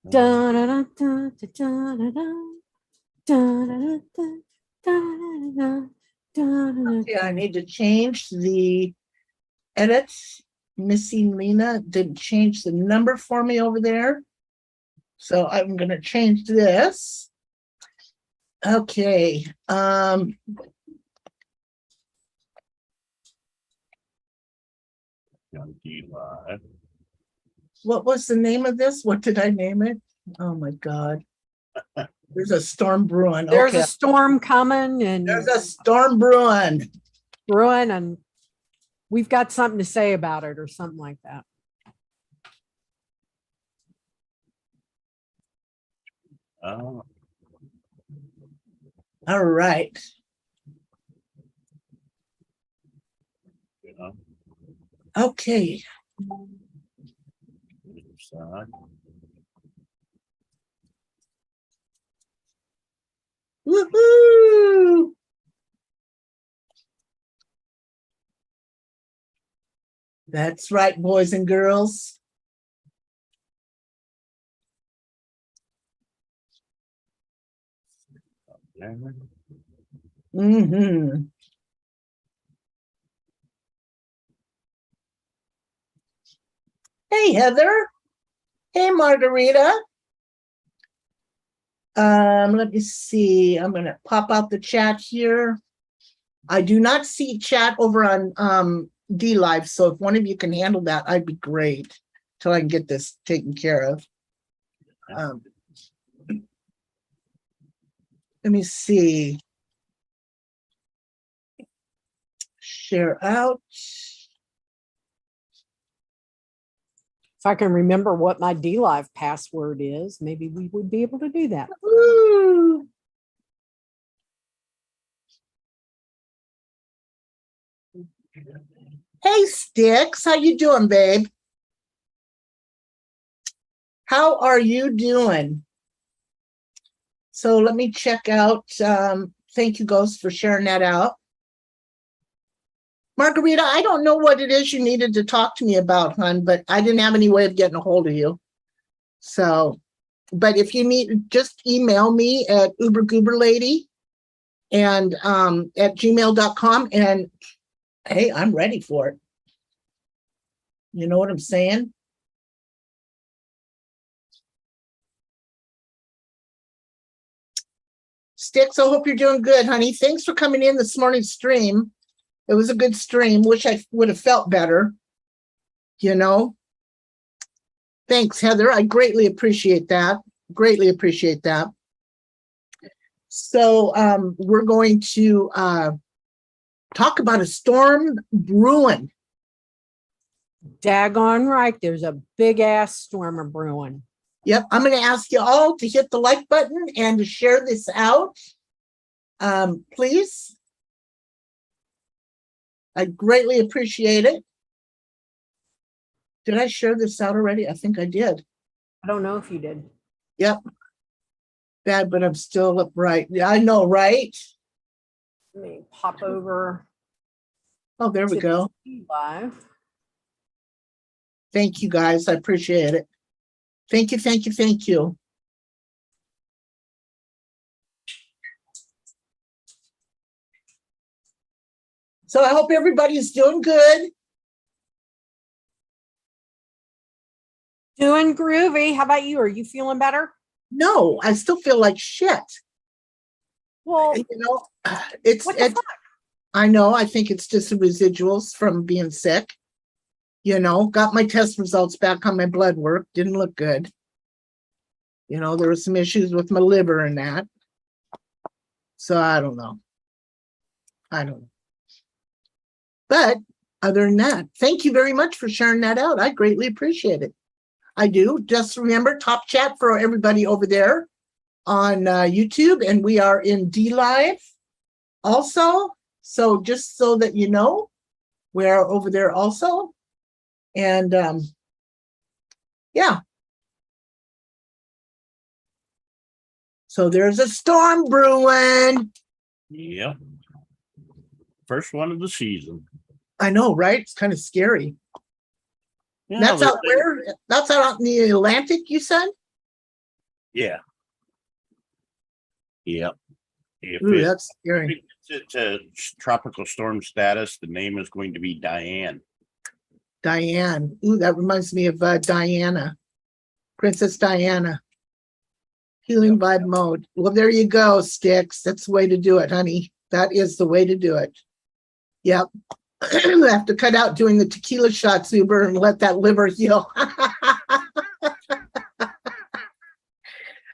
Da, da, da, da, da, da, da, da. Da, da, da, da, da, da, da, da, Yeah, I need to change the edits. Missing Lena didn't change the number for me over there. So I'm going to change this. Okay. What was the name of this? What did I name it? Oh my God. There's a storm brewing. There's Okay. a storm coming and There's a storm brewing. brewing, and we've got something to say about it or something like that. All right. Okay. Woohoo! That's right, boys and girls. Mm-hmm. Hey, Heather. Hey, Margarita. Let me see. I'm going to pop out the chat here. I do not see chat over on D Live, so if one of you can handle that, I'd be great till I can get this taken care of. Let me see. Share out. If I can remember what my DLive password is, maybe we would be able to do that. Woo. Hey, Sticks, how you doing, babe? How are you doing? So let me check out. Thank you, Ghost, for sharing that out. Margarita, I don't know what it is you needed to talk to me about, hon, but I didn't have any way of getting a hold of you. So, but if you need, just email me at ubergooberlady and at gmail.com, and hey, I'm ready for it. You know what I'm saying? Sticks, I hope you're doing good, honey. Thanks for coming in this morning's stream. It was a good stream. Wish I would have felt better. You know? Thanks, Heather. I greatly appreciate that. Greatly appreciate that. So we're going to talk about a storm brewing. Daggone right. There's a big ass storm of brewing. Yep. I'm going to ask you all to hit the like button and to share this out. Please. I greatly appreciate it. Did I share this out already? I think I did. I don't know if you did. Yep. Bad, but I'm still upright. Yeah, I know, right? Let me pop over. Oh, there we go. Live. Thank you, guys. I appreciate it. Thank you, thank you, thank you. So I hope everybody's doing good. Doing groovy. How about you? Are you feeling better? No, I still feel like shit. Well, you know, it's fuck? I know, I think it's just the residuals from being sick. You know, got my test results back on my blood work. Didn't look good. You know, there were some issues with my liver and that. So I don't know. But other than that, thank you very much for sharing that out. I greatly appreciate it. I do. Just remember, top chat for everybody over there on YouTube, and we are in D Live also. So just so that you know, we are over there also. And yeah. So there's a storm brewing. Yep. First one of the season. I know, right? It's kind of scary. Yeah, That's out where? That's out in the Atlantic, you said? Yeah. Yep. If Ooh, it that's scary. gets it to tropical storm status, the name is going to be Diane. Diane. Ooh, that reminds me of Diana. Princess Diana. Healing vibe mode. Well, there you go, Sticks. That's the way to do it, honey. That is the way to do it. Yep. I have to cut out doing the tequila shots, Uber, and let that liver heal.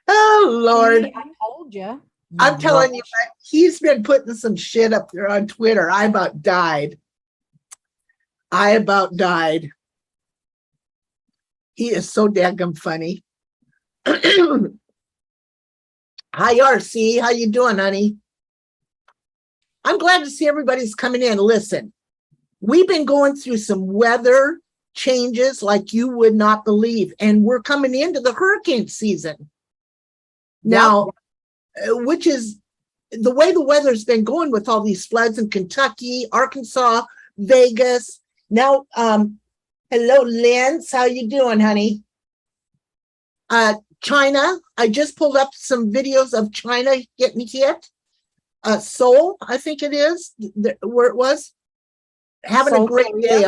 Oh, Lord. See, I told you. I'm telling you, what, he's been putting some shit up there on Twitter. I about died. He is so daggum funny. Hi, RC. How you doing, honey? I'm glad to see everybody's coming in. Listen, we've been going through some weather changes like you would not believe, and we're coming into the hurricane season now, which is the way the weather's been going with all these floods in Kentucky, Arkansas, Vegas. Now, hello, Lance. How you doing, honey? China. I just pulled up some videos of China getting hit. Seoul, I think it is, where it was. Having a great day.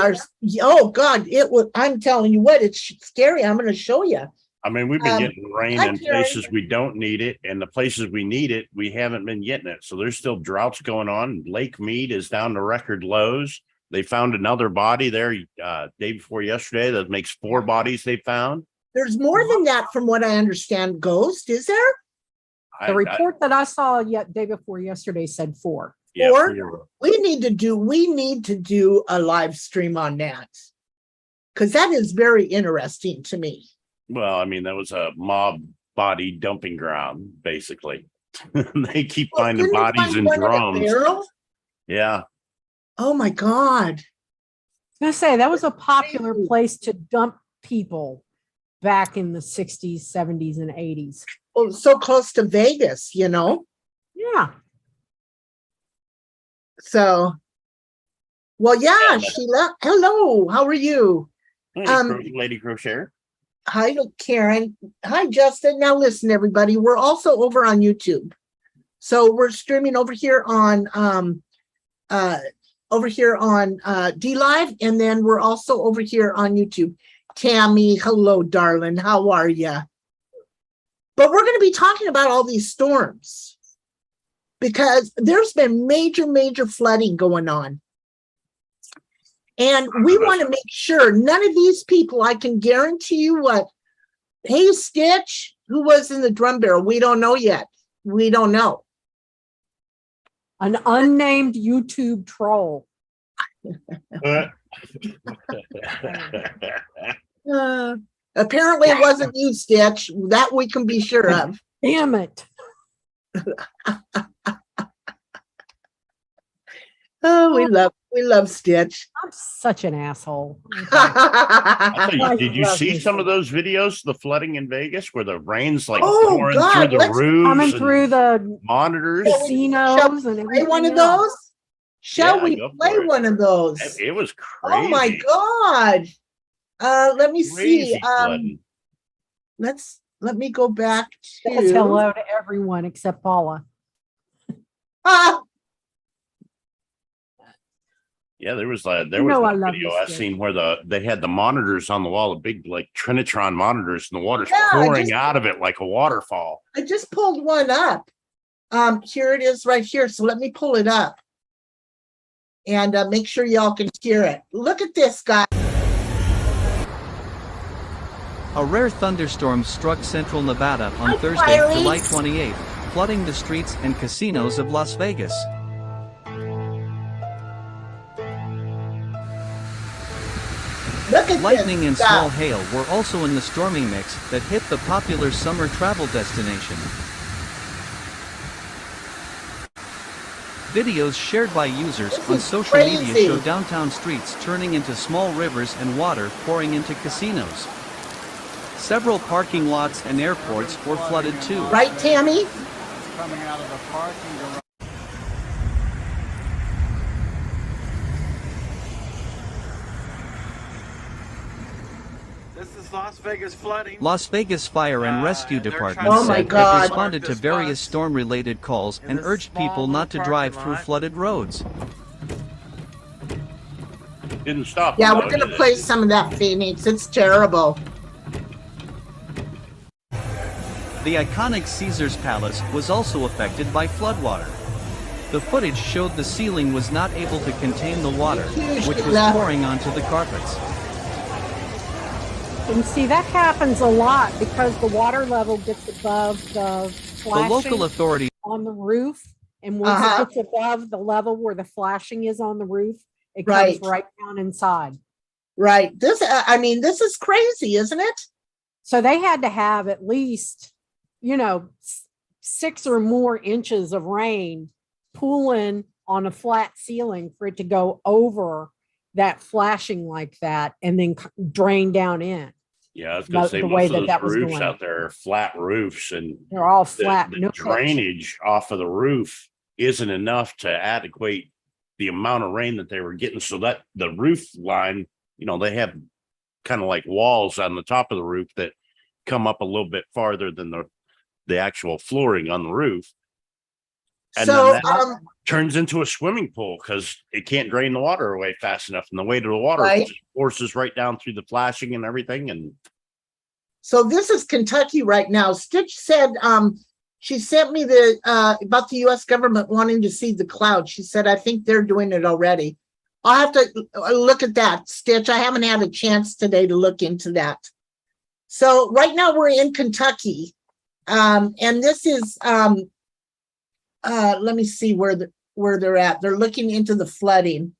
Oh, God, it was. I'm telling you what, it's scary. I'm going to show you. I mean, we've been getting rain in places we don't need it, and the places we need it, we haven't been getting it. So there's still droughts going on. Lake Mead is down to record lows. They found another body there day before yesterday that makes 4 bodies they found. There's more than that from what I understand, Ghost, is there? The report that I saw day before yesterday said 4. Yeah, 4? We need to do a live stream on that, because that is very interesting to me. Well, I mean, that was a mob body dumping ground, basically. They keep finding bodies in drums. Yeah. Oh my God. I was gonna say that was a popular place to dump people back in the 60s, 70s, and 80s. Oh, so close to Vegas, you know? Yeah. So, well, yeah, Sheila. Hello, how are you? Lady Crocher. Hi, Karen. Hi, Justin. Now listen, everybody. We're also over on YouTube. So we're streaming over here on D Live, and then we're also over here on YouTube. Tammy, hello, darling. How are you? But we're going to be talking about all these storms because there's been major flooding going on. And we want to make sure none of these people, I can guarantee you what, hey, Stitch, who was in the drum barrel? We don't know yet. We don't know. An unnamed YouTube troll. Apparently it wasn't you, Stitch. That we can be sure of. Damn it. Oh, we love Stitch. I'm such an asshole. Did you see some of those videos, the flooding in Vegas, where the rain's like pouring God, through the roofs, coming through the monitors, casinos, and everything? Play one of those? Shall we play one of those? It was crazy. Oh my God. Let me see. Let me go back to. Says hello to everyone except Paula. Yeah, there was a video I seen where they had the monitors on the wall, the big like Trinitron monitors, and the water's pouring out of it like a waterfall. I just pulled one up. Here it is right here. So let me pull it up and make sure y'all can hear it. Look at this, guy. A rare thunderstorm struck central Nevada on Thursday, July 28th, flooding the streets and casinos of Las Vegas. Lightning and small hail were also in the storming mix that hit the popular summer travel destination. Videos shared by users on social media show downtown streets turning into small rivers and water pouring into casinos. Several parking lots and airports were flooded too. Right, Tammy? Coming out of the parking garage. This is It's Las Vegas flooding. Las Vegas Fire and Rescue they're Department trying to said Oh my it God. responded to This various bus storm-related calls in and this urged small people not to little drive parking through lot. flooded roads. Didn't stop. Yeah, them, we're though, gonna did play it? some of that, Phoenix. It's terrible. The iconic Caesar's Palace was also affected by floodwater. The footage showed the ceiling was not able to contain the water, which was pouring onto the carpets. And see, that happens a lot because the water level gets above the The local flashing authority on the roof. And once it gets above the level where the flashing is on the roof, it comes right down inside. Right. This, I mean, this is crazy, isn't it? So they had to have at least, 6 or more inches of rain pooling on a flat ceiling for it to go over that flashing like that and then drain down in. Yeah, I was going to say The most way of those that was roofs going. out there are flat roofs, and They're all flat. the No pitch. drainage off of the roof isn't enough to adequate the amount of rain that they were getting. So that the roof line, they have kind of like walls on the top of the roof that come up a little bit farther than the actual flooring on the roof. And So, then that turns into a swimming pool because it can't drain the water away fast enough. And the weight of the water just forces right down through the flashing and everything. And so this is Kentucky right now. Stitch said, she sent me about the U.S. government wanting to see the clouds. She said, I think they're doing it already. I'll have to look at that, Stitch. I haven't had a chance today to look into that. So right now we're in Kentucky. And this is, let me see where they're at. They're looking into the flooding.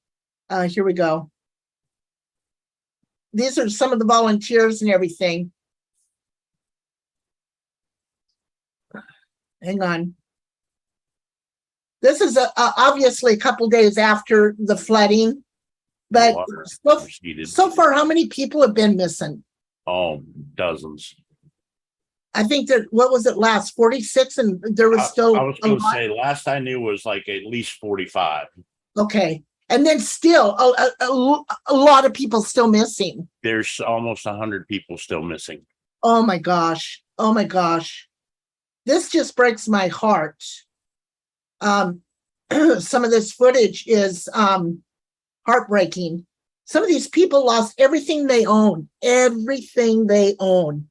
Here we go. These are some of the volunteers and everything. Hang on. This is obviously a couple days after the flooding, but so far, how many people have been missing? Oh, dozens. I think that, what was it last, 46? And there was still I was going to say, last I knew was like at least 45. Okay. And then still a lot of people still missing. There's almost 100 people still missing. Oh my gosh. Oh my gosh. This just breaks my heart. Some of this footage is heartbreaking. Some of these people lost everything they own. Everything they own.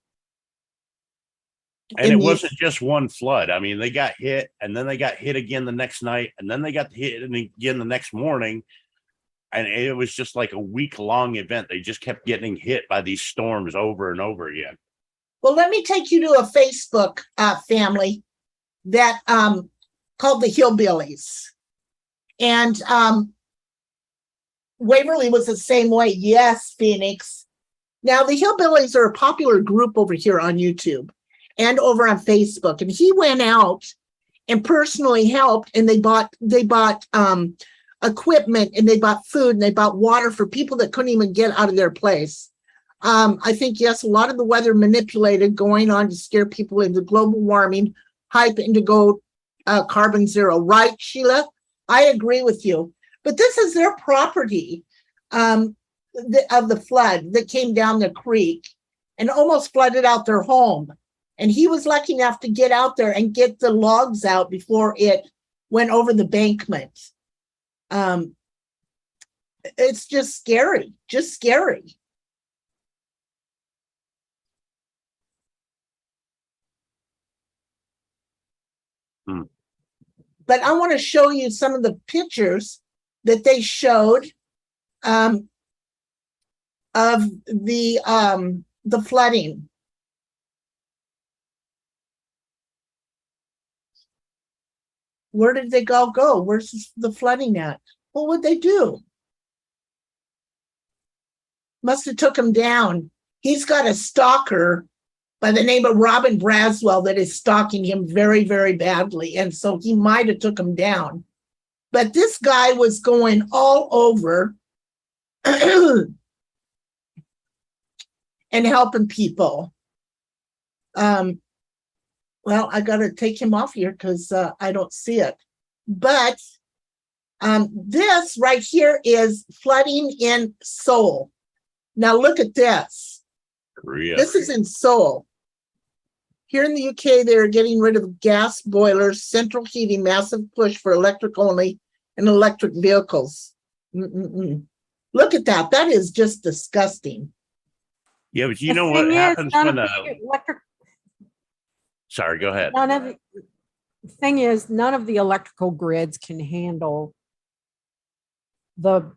And it wasn't just one flood. I mean, they got hit and then they got hit again the next night and then they got hit again the next morning. And it was just like a week-long event. They just kept getting hit by these storms over and over again. Well, let me take you to a Facebook family that called the Hillbillies. And Waverly was the same way. Yes, Phoenix. Now, the Hillbillies are a popular group over here on YouTube and over on Facebook. And he went out and personally helped, and they bought equipment, and they bought food, and they bought water for people that couldn't even get out of their place. I think, yes, a lot of the weather manipulated going on to scare people into global warming, hype, and to go carbon zero. Right, Sheila? I agree with you. But this is their property of the flood that came down the creek and almost flooded out their home. And he was lucky enough to get out there and get the logs out before it went over the bankment. It's just scary, just scary. But I want to show you some of the pictures that they showed of the flooding. Where did they all go? Where's the flooding at? What would they do? Must have took him down. He's got a stalker by the name of Robin Braswell that is stalking him very, very badly. And so he might have took him down. But this guy was going all over and helping people. Well, I got to take him off here because I don't see it. But this right here is flooding in Seoul. Now look at this. Korea. This is in Seoul. Here in the UK, they are getting rid of gas boilers, central heating, massive push for electric only and electric vehicles. Look at that. That is just disgusting. Yeah, but you The know what thing is, happens none when of the electric, sorry, go ahead. none of the thing is, none of the electrical grids can handle the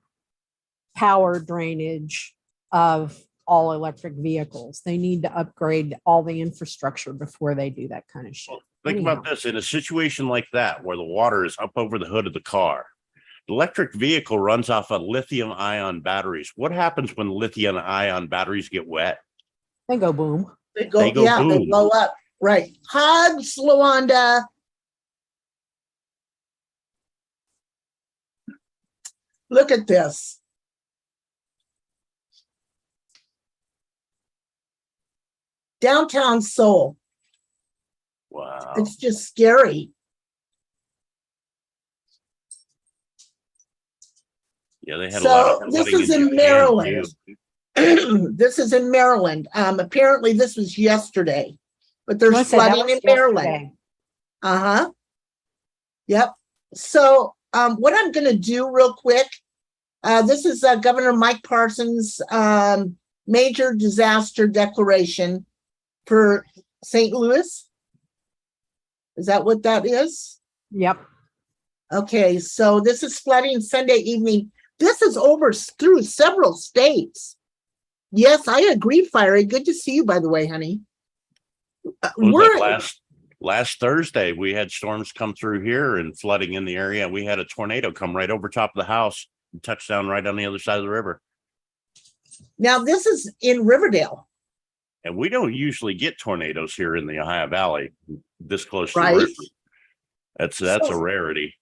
power drainage of all electric vehicles. They need to upgrade all the infrastructure before they do that kind of shit. Think Anyhow. about this in a situation like that where the water is up over the hood of the car. The electric vehicle runs off of lithium ion batteries. What happens when lithium ion batteries get wet? They go boom. They go They boom. blow up. Right. Hugs, Luanda. Look at this. Downtown Seoul. Wow. It's just scary. Yeah, they had a lot So of this flooding is in Japan, Maryland. too. This is in Maryland. Apparently this was yesterday, but there's Melissa, that flooding was in Maryland. yesterday. Uh-huh. Yep. So what I'm going to do real quick, this is Governor Mike Parsons' major disaster declaration for St. Louis. Is that what that is? Yep. Okay, so this is flooding Sunday evening. This is over through several states. Yes, I agree, Fiery. Good to see you, by the way, honey. What was that last Thursday, we had storms come through here and flooding in the area. We had a tornado come right over top of the house and touch down right on the other side of the river. Now, this is in Riverdale. And we don't usually get tornadoes here in the Ohio Valley this close to the Right. river. That's a rarity.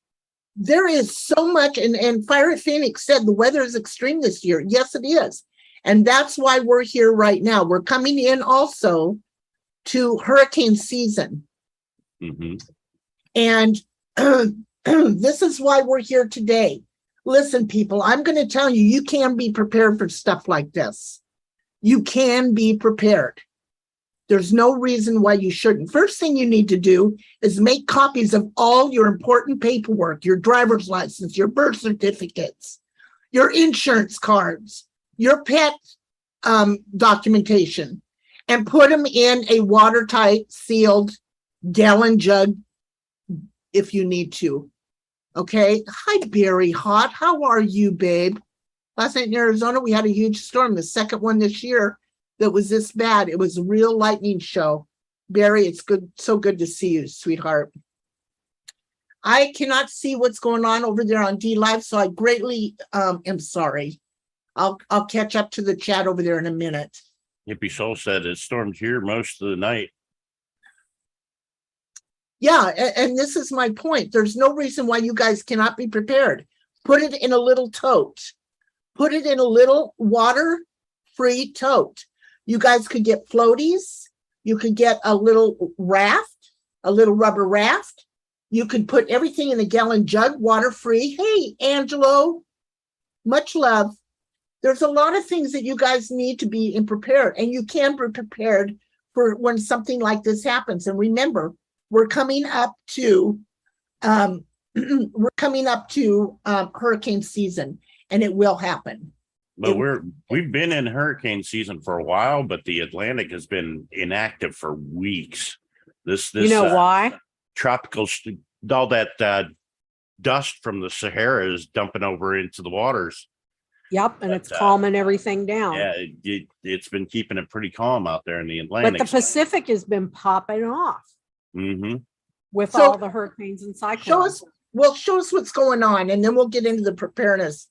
There is so much, and Fire at Phoenix said the weather is extreme this year. Yes, it is. And that's why we're here right now. We're coming in also to hurricane season. Mm-hmm. And this is why we're here today. Listen, people, I'm going to tell you, you can be prepared for stuff like this. You can be prepared. There's no reason why you shouldn't. First thing you need to do is make copies of all your important paperwork, your driver's license, your birth certificates, your insurance cards, your pet documentation, and put them in a watertight, sealed gallon jug if you need to. Okay. Hi, Barry Hot. How are you, babe? Last night in Arizona, we had a huge storm, the second one this year that was this bad. It was a real lightning show. Barry, it's good, so good to see you, sweetheart. I cannot see what's going on over there on D Live, so I greatly am sorry. I'll catch up to the chat over there in a minute. Hippie Soul said it stormed here most of the night. Yeah, and this is my point. There's no reason why you guys cannot be prepared. Put it in a little tote. Put it in a little water-free tote. You guys could get floaties. You could get a little raft, a little rubber raft. You could put everything in a gallon jug, water-free. Hey, Angelo, much love. There's a lot of things that you guys need to be prepared, and you can be prepared for when something like this happens. And remember, we're coming up to hurricane season, and it will happen. But we've been in hurricane season for a while, but the Atlantic has been inactive for weeks. This You know why? tropical all that dust from the Sahara is dumping over into the waters. Yep, and But, it's calming everything down. Yeah, it's been keeping it pretty calm out there in the Atlantic. But the Pacific has been popping off Mm-hmm. with So, all the hurricanes and cyclones. Show us what's going on, and then we'll get into the preparedness.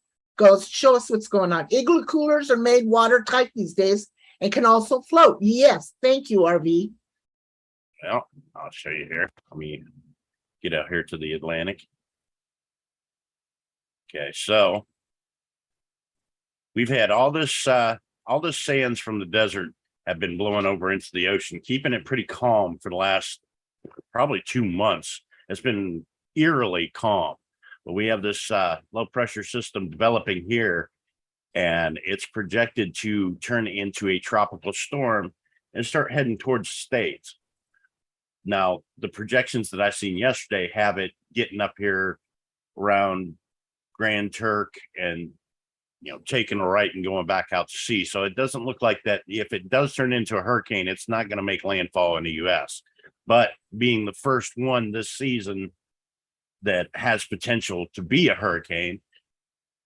Show us what's going on. Igloo coolers are made watertight these days and can also float. Yes, thank you, RV. Well, I'll show you here. Let me get out here to the Atlantic. Okay, so we've had all this sands from the desert have been blowing over into the ocean, keeping it pretty calm for the last probably 2 months. It's been eerily calm, but we have this low pressure system developing here, And it's projected to turn into a tropical storm and start heading towards the States. Now, the projections that I seen yesterday have it getting up here around Grand Turk and, taking a right and going back out to sea. So it doesn't look like that. If it does turn into a hurricane, it's not going to make landfall in the U.S. But being the first one this season that has potential to be a hurricane,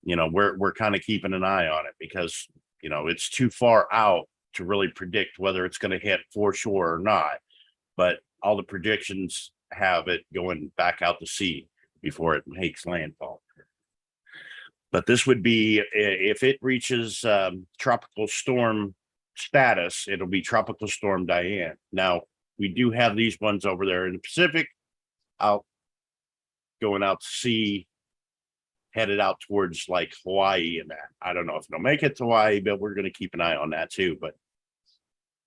we're kind of keeping an eye on it because, it's too far out to really predict whether it's going to hit foreshore or not. But all the predictions have it going back out to sea before it makes landfall. But this would be, if it reaches tropical storm status, it'll be Tropical Storm Diane. Now, we do have these ones over there in the Pacific going out to sea, headed out towards like Hawaii and that. I don't know if it'll make it to Hawaii, but we're going to keep an eye on that too. But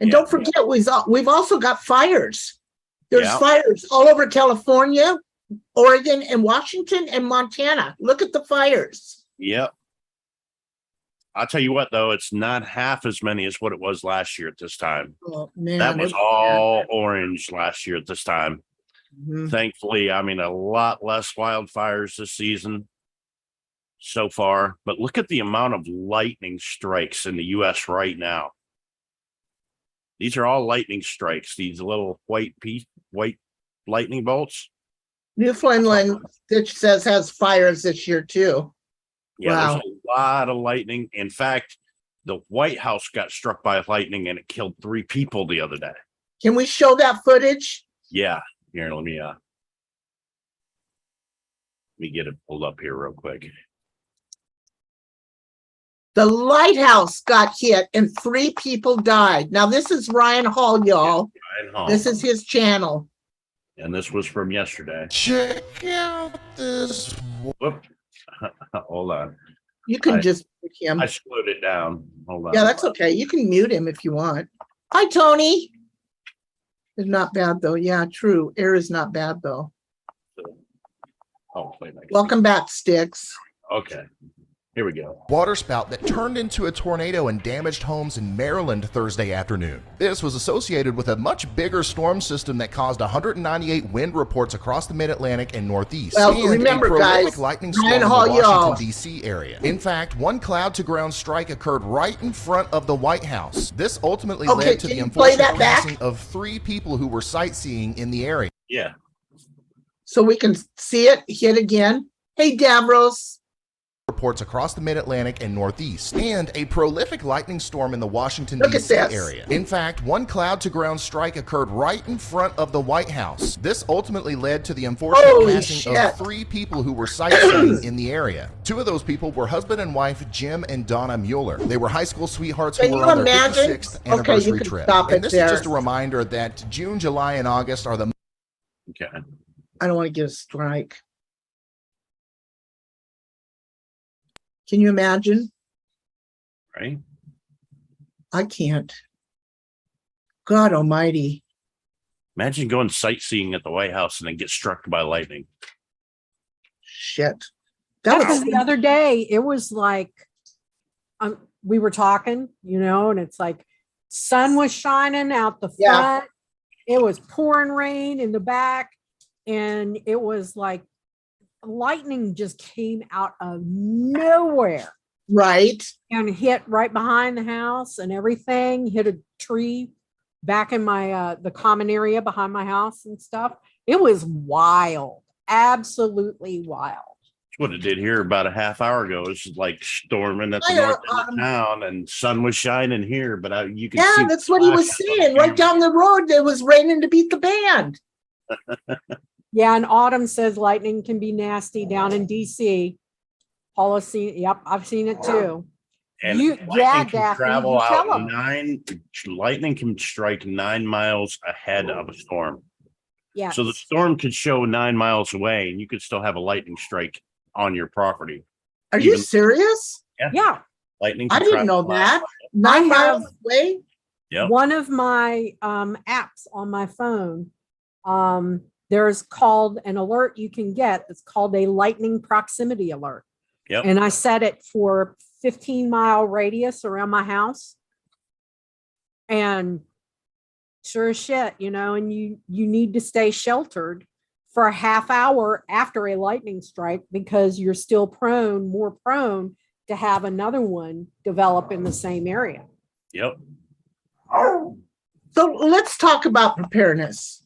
don't forget, we've also got fires. There's Yeah. fires all over California, Oregon, and Washington and Montana. Look at the fires. Yep. I'll tell you what, though, it's not half as many as what it was last year at this time. Oh, man. That was all orange last year at this time. Mhm. Thankfully, a lot less wildfires this season so far. But look at the amount of lightning strikes in the U.S. right now. These are all lightning strikes. These little white lightning bolts. Newfoundland, it says, has fires this year too. Yeah, Wow. there's a lot of lightning. In fact, the White House got struck by lightning and it killed 3 people the other day. Can we show that footage? Yeah. Here, let me get it pulled up here real quick. The lighthouse got hit and 3 people died. Now, this is Ryan Hall, y'all. Ryan Hall. This is his channel. And this was from yesterday. Check out this. Whoop. Hold on. You can I- just mute him. I slowed it down. Hold on. Yeah, that's okay. You can mute him if you want. Hi, Tony. It's not bad though. Yeah, true. Air is not bad though. Oh, wait, I can- Welcome back, Sticks. Okay. Here we go. Waterspout that turned into a tornado and damaged homes in Maryland Thursday afternoon. This was associated with a much bigger storm system that caused 198 wind reports across the mid-Atlantic and Northeast. Well, and remember, a prolific guys, lightning storm Ryan in the Hall, y'all. Washington, D.C. area. In fact, one cloud-to-ground strike occurred right in front of the White House. This ultimately Okay, led to can the you play unfortunate that back? passing of 3 people who were sightseeing in the area. Yeah. So we can see it hit again. Hey, Davros. Reports across the mid-Atlantic and Northeast, and a prolific lightning storm in the Washington, Look at D.C. this. area. In fact, one cloud-to-ground strike occurred right in front of the White House. This ultimately led to the unfortunate Holy passing shit. of 3 people who were sightseeing in the area. 2 of those people were husband and wife Jim and Donna Mueller. They were high school sweethearts Can who you were on their imagine? 56th Okay, you anniversary can trip. stop it And this there. is just a reminder that June, July, and August are the Okay. I don't want to get a strike. Can you imagine? Right. I can't. God almighty. Imagine going sightseeing at the White House and then get struck by lightning. Shit. That Because was the other day, it was like, we were talking, and it's like sun was shining out the Yeah. front. It was pouring rain in the back. And it was like lightning just came out of nowhere right. and hit right behind the house and everything, hit a tree back in my, the common area behind my house and stuff. It was wild, absolutely wild. That's what it did here about a half hour ago. It was like storming at the I know, north end of town and sun was shining here, but you can see. Yeah, that's what he was flashes on saying. Right camera. down the road, it was raining to beat the band. Yeah, and Autumn says lightning can be nasty down in DC. Paula's seen, yep, I've seen it too. And Yeah, lightning can Daphne, travel you tell out 'em. lightning can strike 9 miles ahead of a storm. Yeah. So the storm could show 9 miles away and you could still have a lightning strike on your property. Are you Even- serious? Yeah. Lightning. I can didn't know travel that. miles. 9 I miles have- away? Yep. One of my apps on my phone, there's called an alert you can get that's called a lightning proximity alert. Yep. And I set it for 15-mile radius around my house. And sure as shit, and you need to stay sheltered for a half hour after a lightning strike, because you're still more prone to have another one develop in the same area. Yep. So let's talk about preparedness.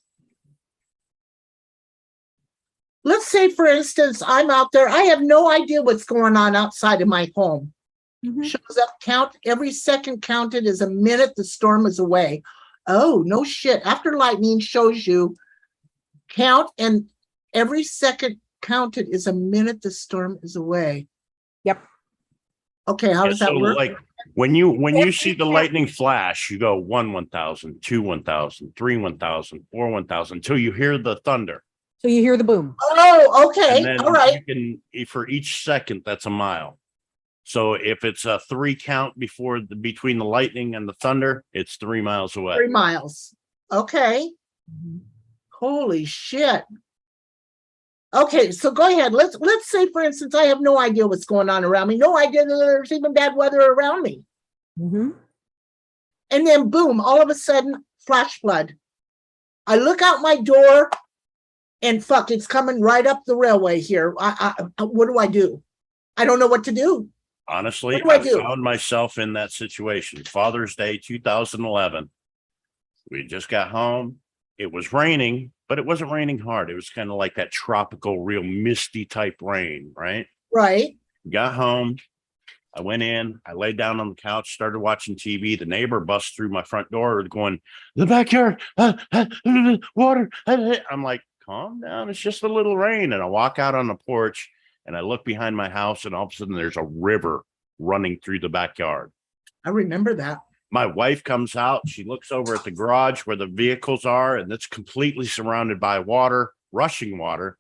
Let's say, for instance, I'm out there. I have no idea what's going on outside of my home. Mhm. Shows up, count, every second counted is a minute the storm is away. Oh, no shit. After lightning shows you count, and every second counted is a minute the storm is away. Yep. Okay, how Yeah, does that so work? like when you see the lightning flash, you go 1,000, 2 1,000, 3 1,000, 4 1,000 until you hear the thunder. So you hear the boom. Oh, okay. And then All right. you can, for each second, that's a mile. So if it's a 3 count between the lightning and the thunder, it's 3 miles away. 3 miles. Okay. Holy shit. Okay, so go ahead. Let's say, for instance, I have no idea what's going on around me. No idea that there's even bad weather around me. Mm-hmm. And then boom, all of a sudden, flash flood. I look out my door and fuck, it's coming right up the railway here. What do I do? I don't know what to do. Honestly, What do I I do? found myself in that situation. Father's Day 2011. We just got home. It was raining, but it wasn't raining hard. It was kind of like that tropical, real misty type rain, right? Right. Got home. I went in. I laid down on the couch, started watching TV. The neighbor busts through my front door going, the backyard, water. I'm like, calm down. It's just a little rain. And I walk out on the porch and I look behind my house, and all of a sudden there's a river running through the backyard. I remember that. My wife comes out. She looks over at the garage where the vehicles are, and it's completely surrounded by water, rushing water.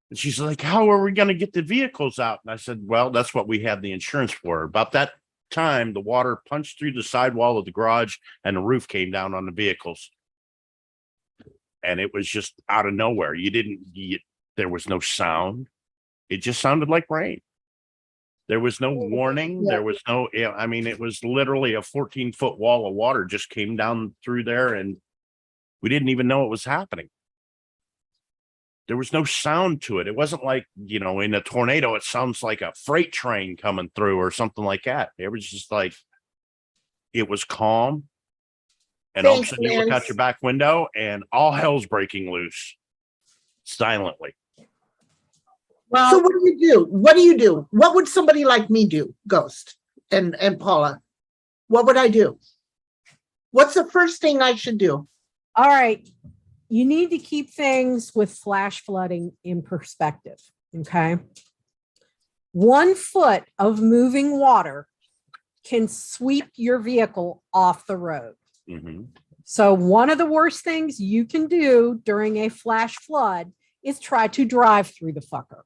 And she's like, how are we going to get the vehicles out? And I said, well, that's what we have the insurance for. About that time, the water punched through the sidewall of the garage and the roof came down on the vehicles. And it was just out of nowhere. There was no sound. It just sounded like rain. There was no warning. Yeah. There was no, I mean, it was literally a 14-foot wall of water just came down through there, and we didn't even know it was happening. There was no sound to it. It wasn't like, in a tornado, it sounds like a freight train coming through or something like that. It was just like, it was calm. And all of a sudden you look out your back window and all hell's breaking loose silently. Well, so what do you do? What do you do? What would somebody like me do, Ghost and Paula? What would I do? What's the first thing I should do? All right. You need to keep things with flash flooding in perspective. Okay. 1 foot of moving water can sweep your vehicle off the road. Mm-hmm. So one of the worst things you can do during a flash flood is try to drive through the fucker.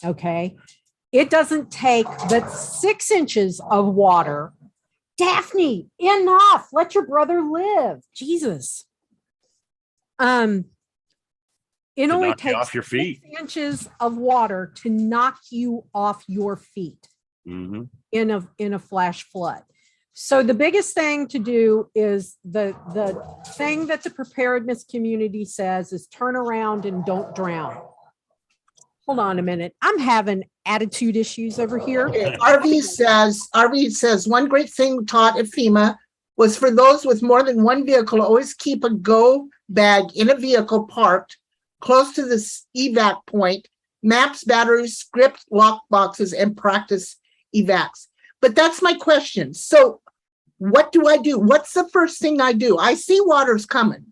Okay. It doesn't take but 6 inches of water. Daphne, enough. Let your brother live. Jesus. It only takes off your feet. 6 inches of water to knock you off your feet. Mm-hmm. in a flash flood. So the biggest thing to do is the thing that the preparedness community says is turn around and don't drown. Hold on a minute. I'm having attitude issues over here. Okay. RV says one great thing taught at FEMA was for those with more than one vehicle, always keep a go bag in a vehicle parked close to the evac point, maps, batteries, script, lock boxes, and practice evacs. But that's my question. So what do I do? What's the first thing I do? I see water's coming.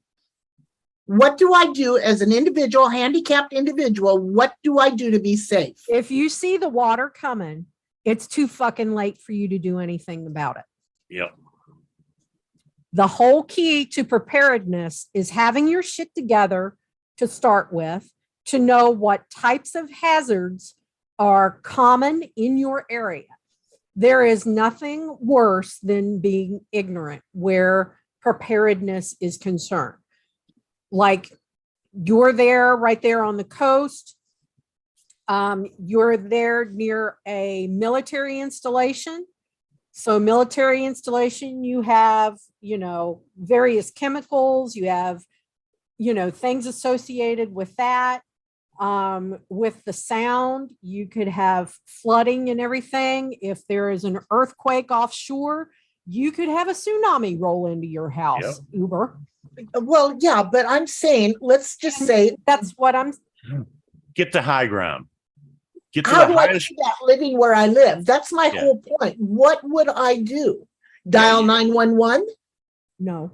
What do I do as an individual, handicapped individual? What do I do to be safe? If you see the water coming, it's too fucking late for you to do anything about it. Yep. The whole key to preparedness is having your shit together to start with, to know what types of hazards are common in your area. There is nothing worse than being ignorant where preparedness is concerned. Like you're there, right there on the coast. You're there near a military installation. So military installation, you have, various chemicals, you have, things associated with that. With the sound, you could have flooding and everything. If there is an earthquake offshore, you could have a tsunami roll into your house, Uber. Well, yeah, but I'm saying, let's just say, That's what I'm, Get to high ground. Get to how the do I do highest. that living where I live? That's my Yeah. whole point. What would I do? Dial you- 911? no.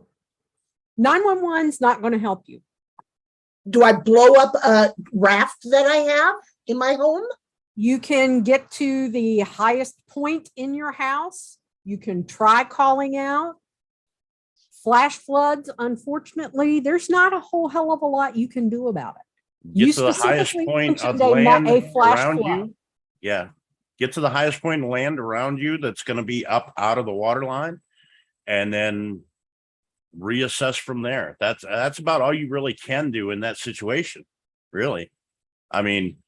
911's not going to help you. Do I blow up a raft that I have in my home? You can get to the highest point in your house. You can try calling out. Flash floods, unfortunately, there's not a whole hell of a lot you can do about it. Get You to the highest specifically point of mentioned land a flash around flood. you. Yeah. Get to the highest point of land around you that's going to be up out of the water line, and then reassess from there. That's about all you really can do in that situation. Really. I mean,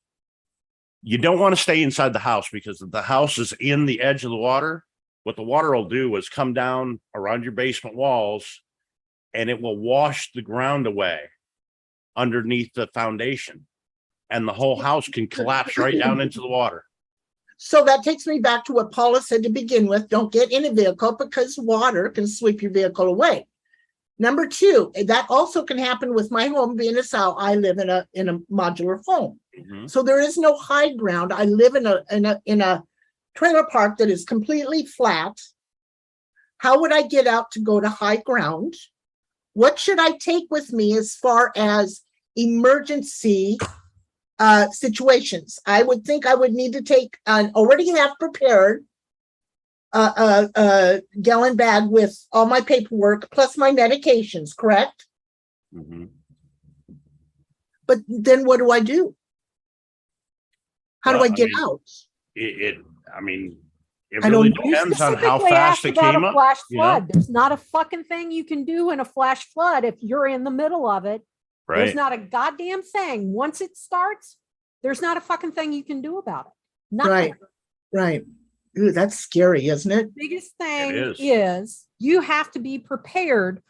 you don't want to stay inside the house, because if the house is in the edge of the water, what the water will do is come down around your basement walls, and it will wash the ground away underneath the foundation, and the whole house can collapse right down into the water. So that takes me back to what Paula said to begin with. Don't get in a vehicle because water can sweep your vehicle away. Number two, that also can happen with my home being a Seoul. I live in a modular home. Mhm. So there is no high ground. I live in a trailer park that is completely flat. How would I get out to go to high ground? What should I take with me as far as emergency situations? I would think I would need to take an already have prepared gallon bag with all my paperwork plus my medications, correct? Mhm. But then what do I do? How Well, do I I get mean, out? It I don't really know. You depends on how specifically fast asked it about came a up. flash you know? flood. There's not a fucking thing you can do in a flash flood if you're in the middle of it. There's Right. not a goddamn thing. Once it starts, there's not a fucking thing you can do about it. Nothing. Right, right. Ooh, that's scary, isn't it? Biggest thing is. is you have to be prepared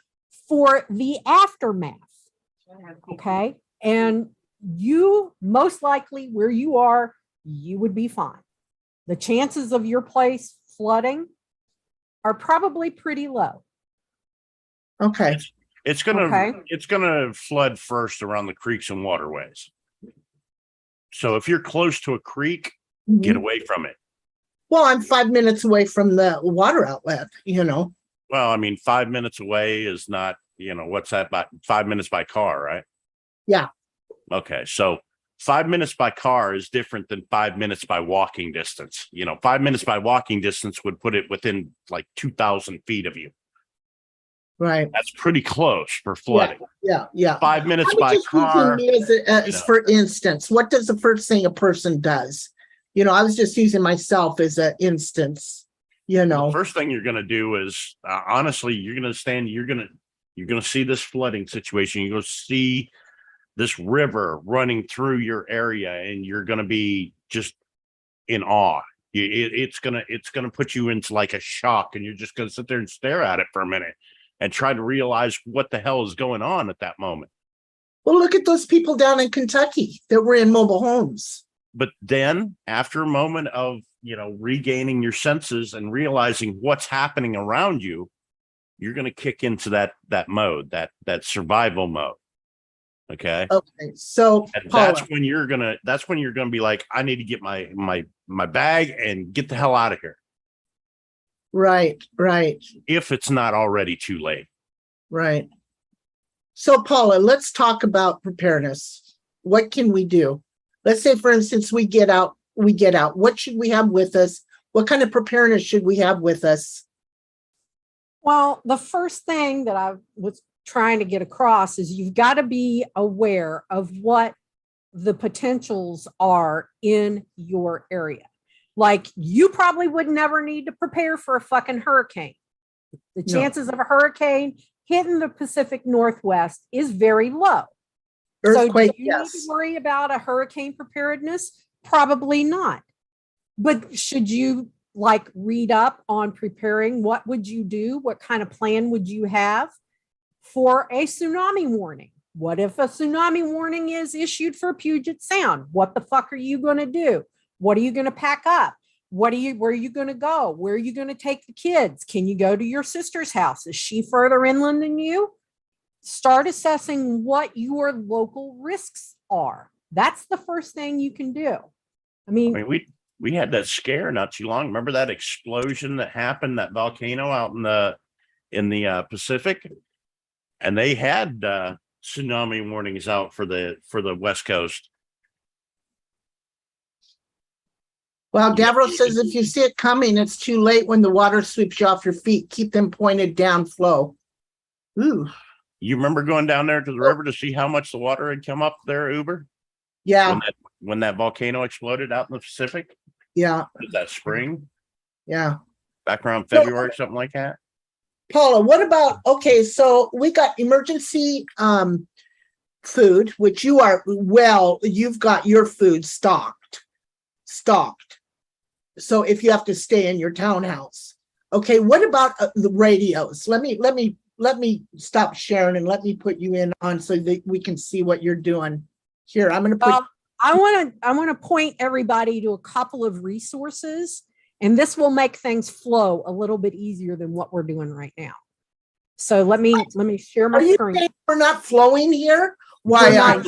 for the aftermath. Okay. And you most likely where you are, you would be fine. The chances of your place flooding are probably pretty low. Okay, It's gonna Okay. it's gonna flood first around the creeks and waterways. So if you're close to a creek, get Mhm. away from it. Well, I'm 5 minutes away from the water outlet, Well, I mean, 5 minutes away is not, what's that, about 5 minutes by car, right? Yeah. Okay, so 5 minutes by car is different than 5 minutes by walking distance. 5 minutes by walking distance would put it within like 2,000 feet of you. right. That's pretty close for flooding. Yeah. 5 minutes I'm by just using car. me as for instance, what does the first thing a person does? I was just using myself as an instance, The first thing you're going to do is honestly, you're going to see this flooding situation. You're going to see this river running through your area, and you're going to be just in awe. It's going to put you into like a shock, and you're just going to sit there and stare at it for a minute and try to realize what the hell is going on at that moment. Well, look at those people down in Kentucky that were in mobile homes. But then after a moment of, regaining your senses and realizing what's happening around you, you're going to kick into that mode, that survival mode. Okay. Okay, so And Paula, that's when you're going to be like, I need to get my bag and get the hell out of here. right. If it's not already too late. Right. So Paula, let's talk about preparedness. What can we do? Let's say, for instance, we get out. What should we have with us? What kind of preparedness should we have with us? Well, the first thing that I was trying to get across is you've got to be aware of what the potentials are in your area. Like you probably would never need to prepare for a fucking hurricane. The No. chances of a hurricane hitting the Pacific Northwest is very low. Earthquake, so do you need yes. to worry about a hurricane preparedness? Probably not. But should you like read up on preparing? What would you do? What kind of plan would you have for a tsunami warning? What if a tsunami warning is issued for Puget Sound? What the fuck are you going to do? What are you going to pack up? Where are you going to go? Where are you going to take the kids? Can you go to your sister's house? Is she further inland than you? Start assessing what your local risks are. That's the first thing you can do. I mean, we had that scare not too long. Remember that explosion that happened, that volcano out in the Pacific, and they had tsunami warnings out for the West Coast. Well, Davros says if you see it coming, it's too late when the water sweeps you off your feet. Keep them pointed down flow. Ooh. You remember going down there to the river to see how much the water had come up there, Uber? Yeah. When that volcano exploded out in the Pacific? Yeah. That spring? Yeah. Back around February, something like that? Paula, what about, okay, so we got emergency food, which you've got your food stocked. So if you have to stay in your townhouse. Okay, what about the radios? Let me stop sharing and let me put you in on so that we can see what you're doing. Here, I'm going to put. I want to point everybody to a couple of resources, and this will make things flow a little bit easier than what we're doing right now. So let me share my screen. We're not flowing here. Why?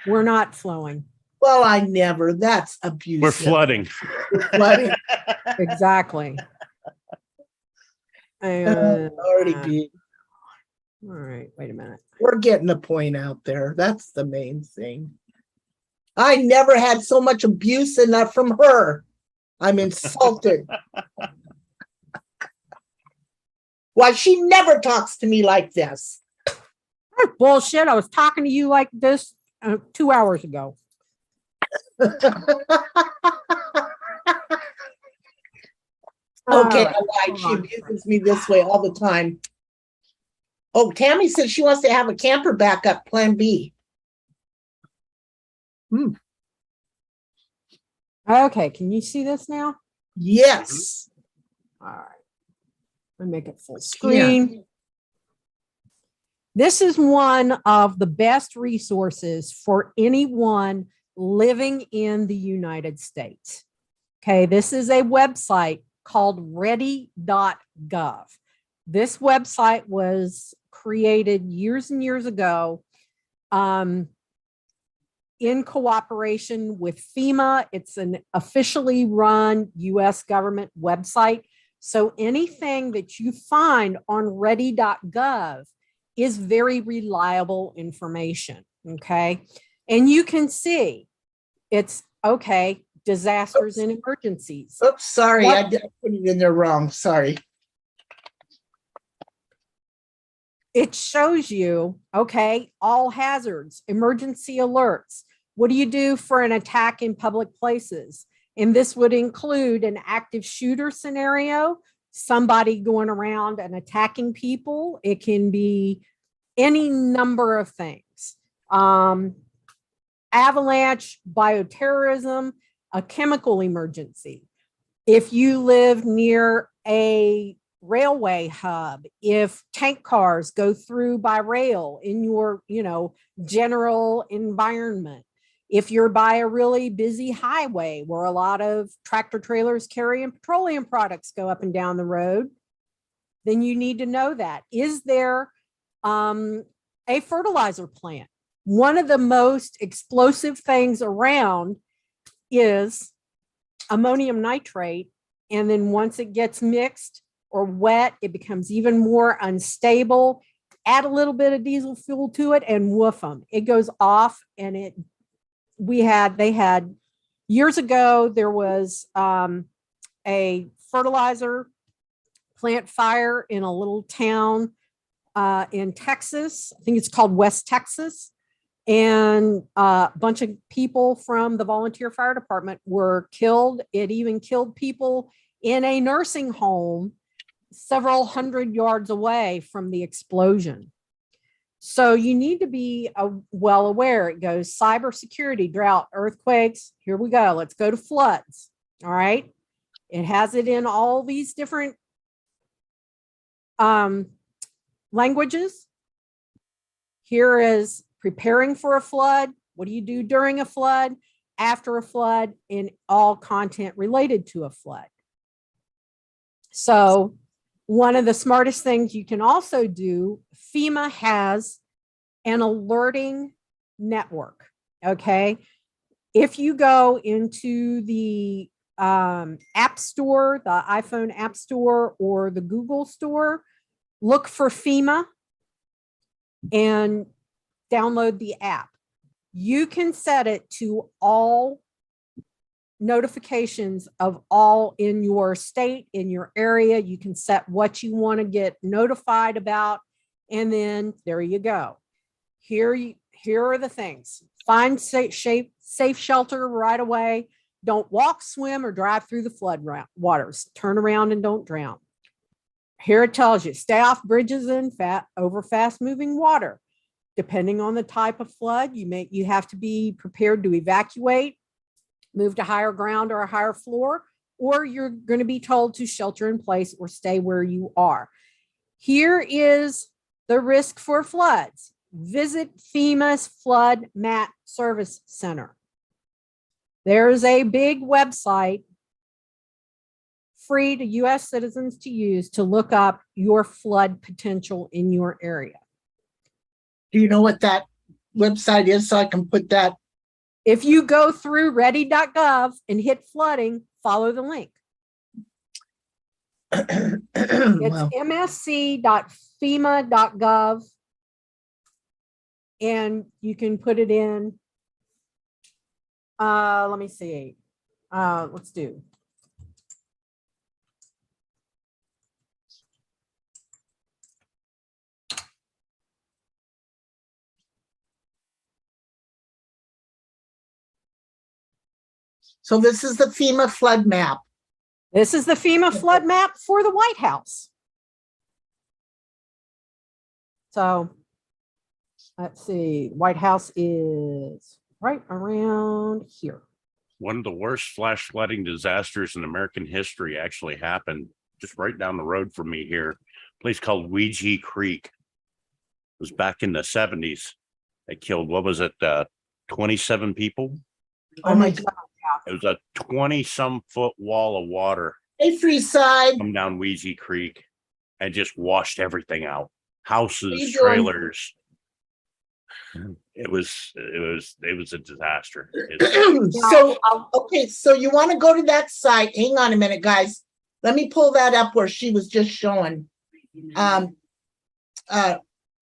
We're not flowing. Well, I never. That's abusive. We're flooding. Exactly. Already be. All right, wait a minute. We're getting the point out there. That's the main thing. I never had so much abuse enough from her. I'm insulted. Why, she never talks to me like this. Bullshit. I was talking to you like this 2 hours ago. Okay, I lied. She abuses me this way all the time. Oh, Tammy said she wants to have a camper backup, plan B. Okay, can you see this now? Yes. All right. Let me make it full screen. This is one of the best resources for anyone living in the United States. Okay, this is a website called ready.gov. This website was created years and years ago in cooperation with FEMA. It's an officially run US government website. So anything that you find on ready.gov is very reliable information, okay? And you can see it's, okay, disasters and emergencies. Oops, sorry, I put it in there wrong, sorry. It shows you, okay, all hazards, emergency alerts. What do you do for an attack in public places? And this would include an active shooter scenario, somebody going around and attacking people. It can be any number of things. Avalanche, bioterrorism, a chemical emergency. If you live near a railway hub, if tank cars go through by rail in your, general environment, if you're by a really busy highway where a lot of tractor trailers carrying petroleum products go up and down the road, then you need to know that. Is there a fertilizer plant? One of the most explosive things around is ammonium nitrate. And then once it gets mixed or wet, it becomes even more unstable. Add a little bit of diesel fuel to it and woof them. It goes off. And they had years ago, there was a fertilizer plant fire in a little town in Texas. I think it's called West Texas. And a bunch of people from the volunteer fire department were killed. It even killed people in a nursing home several hundred yards away from the explosion. So you need to be well aware. It goes cybersecurity, drought, earthquakes. Here we go. Let's go to floods. All right. It has it in all these different languages. Here is preparing for a flood. What do you do during a flood, after a flood, in all content related to a flood? So one of the smartest things you can also do, FEMA has an alerting network. Okay. If you go into the App Store, the iPhone App Store or the Google Store, look for FEMA and download the app. You can set it to all notifications of all in your state, in your area. You can set what you want to get notified about. And then there you go. Here are the things. Find safe shelter right away. Don't walk, swim, or drive through the flood waters. Turn around and don't drown. Here it tells you, stay off bridges and over fast moving water. Depending on the type of flood, you have to be prepared to evacuate, move to higher ground or a higher floor, or you're going to be told to shelter in place or stay where you are. Here is the risk for floods. Visit FEMA's Flood Map Service Center. There's a big website free to U.S. citizens to use to look up your flood potential in your area. Do you know what that website is so I can put that? If you go through ready.gov and hit flooding, follow the link. It's Well, msc.fema.gov. And you can put it in. Let me see. Let's do. so this is the FEMA flood map. This is the FEMA flood map for the White House. So let's see. White House is right around here. One of the worst flash flooding disasters in American history actually happened just right down the road from me here. A place called Ouija Creek. It was back in the 70s. It killed, what was it, 27 people? Oh my God. It was a 20-some foot wall of water Hey, Freeside. come down Ouija Creek and just washed everything out. Houses, you doing? trailers. It was a disaster. It's- So, okay, so you want to go to that site. Hang on a minute, guys. Let me pull that up where she was just showing.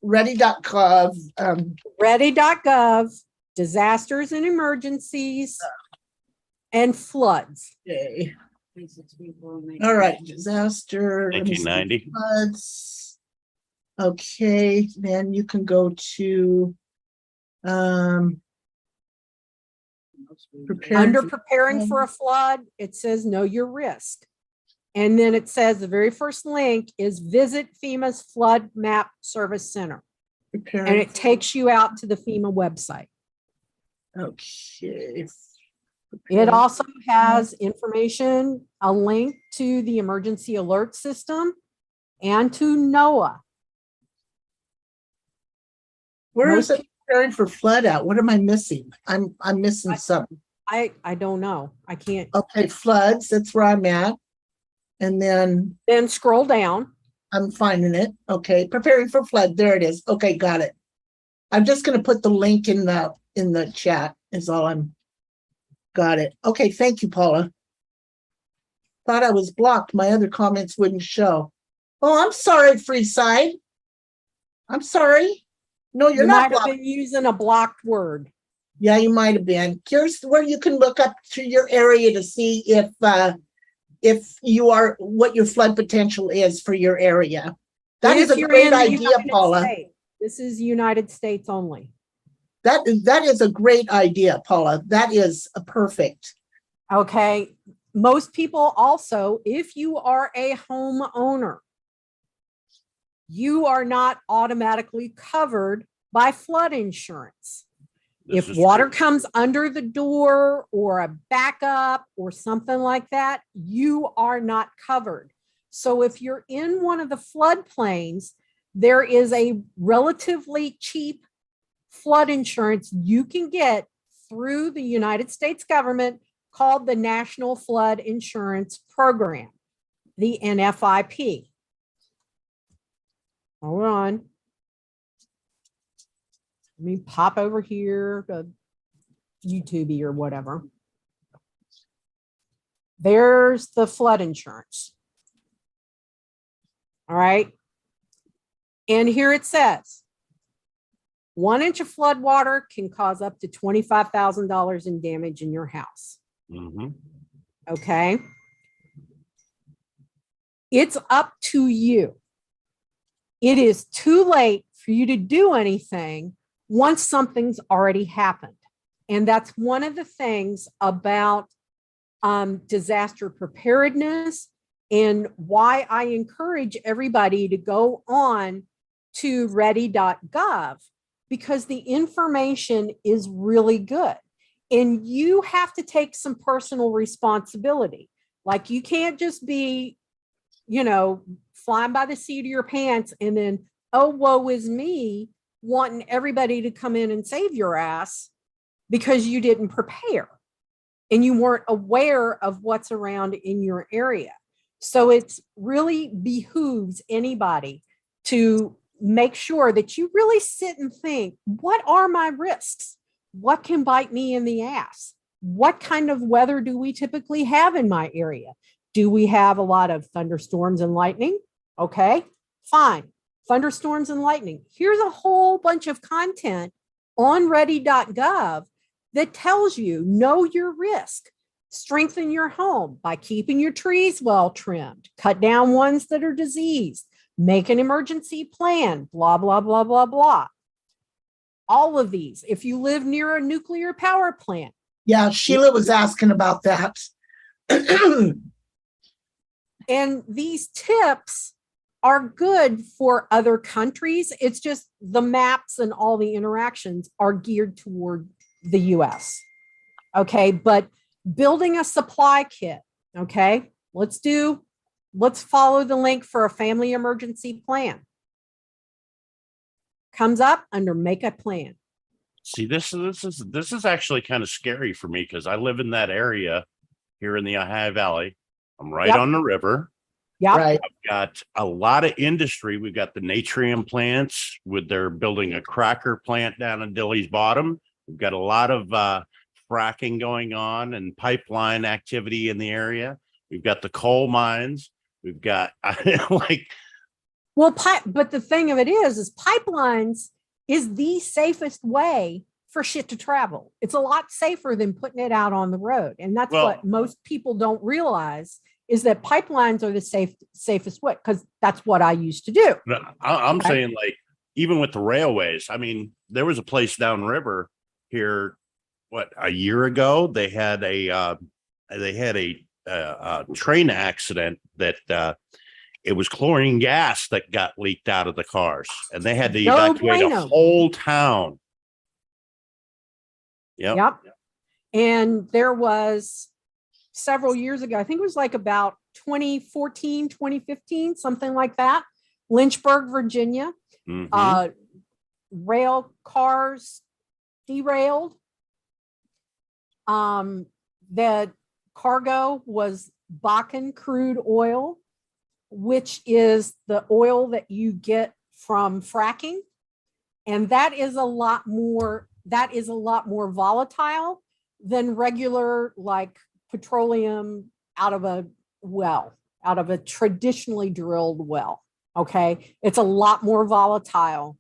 Ready.gov. Ready.gov, disasters and emergencies and floods. Okay. All right, disaster. let me see, 1990. floods. Okay, then you can go to Under preparing for a flood, it says know your risk. And then it says the very first link is visit FEMA's Flood Map Service Center. And it takes you out to the FEMA website. Okay. It also has information, a link to the emergency alert system and to NOAA. Where is Most it preparing for flood at? What am I missing? I'm missing something. I don't know. I can't. Okay, floods, that's where I'm at. And then Then scroll down. I'm finding it. Okay, preparing for flood. There it is. Okay, got it. I'm just gonna put the link in the chat is all I'm got it. Okay, thank you, Paula. Thought I was blocked. My other comments wouldn't show. Oh, I'm sorry, Freeside. I'm sorry. No, you're You not might have blocked. been using a blocked word. Yeah, you might have been. Here's where you can look up to your area to see if you are what your flood potential is for your area. That is If a you're great in the idea, United Paula. States. This is United States only. That is a great idea, Paula. That is a perfect. Okay. Most people also, if you are a homeowner, you are not automatically covered by flood insurance. This If is water true. comes under the door or a backup or something like that, you are not covered. So if you're in one of the floodplains, there is a relatively cheap flood insurance you can get through the United States government called the National Flood Insurance Program, the NFIP. Hold on. Let me pop over here to YouTube or whatever. There's the flood insurance. All right. And here it says 1 inch of flood water can cause up to $25,000 in damage in your house. Mhm. Okay. It's up to you. It is too late for you to do anything once something's already happened. And that's one of the things about disaster preparedness and why I encourage everybody to go on to ready.gov, because the information is really good. And you have to take some personal responsibility. Like you can't just be, flying by the seat of your pants and then, oh, woe is me, wanting everybody to come in and save your ass because you didn't prepare and you weren't aware of what's around in your area. So it's really behooves anybody to make sure that you really sit and think, what are my risks? What can bite me in the ass? What kind of weather do we typically have in my area? Do we have a lot of thunderstorms and lightning? Okay, fine. Thunderstorms and lightning. Here's a whole bunch of content on ready.gov that tells you know your risk. Strengthen your home by keeping your trees well trimmed, cut down ones that are diseased, make an emergency plan, blah, blah, blah, blah, blah. All of these, if you live near a nuclear power plant. Yeah, Sheila was asking about that. And these tips are good for other countries. It's just the maps and all the interactions are geared toward the US. Okay, but building a supply kit. Okay, let's follow the link for a family emergency plan. Comes up under make a plan. See, this is actually kind of scary for me because I live in that area here in the Ohio Valley. I'm right on the river. Yeah. Right. I've got a lot of industry. We've got the Natrium plants they're building a cracker plant down in Dilly's Bottom. We've got a lot of fracking going on and pipeline activity in the area. We've got the coal mines. We've got but the thing of it is pipelines is the safest way for shit to travel. It's a lot safer than putting it out on the road. And that's what most people don't realize is that pipelines are the safest way, because that's what I used to do. I'm saying, like, even with the railways, I mean, there was a place downriver here, a year ago, they had a train accident that it was chlorine gas that got leaked out of the cars, and they had to evacuate a whole town. Yep. And there was several years ago, I think it was like about 2014, 2015, something like that, Lynchburg, Virginia, rail cars derailed. The cargo was Bakken crude oil, which is the oil that you get from fracking. And that is a lot more volatile than regular, like, petroleum out of a traditionally drilled well. Okay. It's a lot more volatile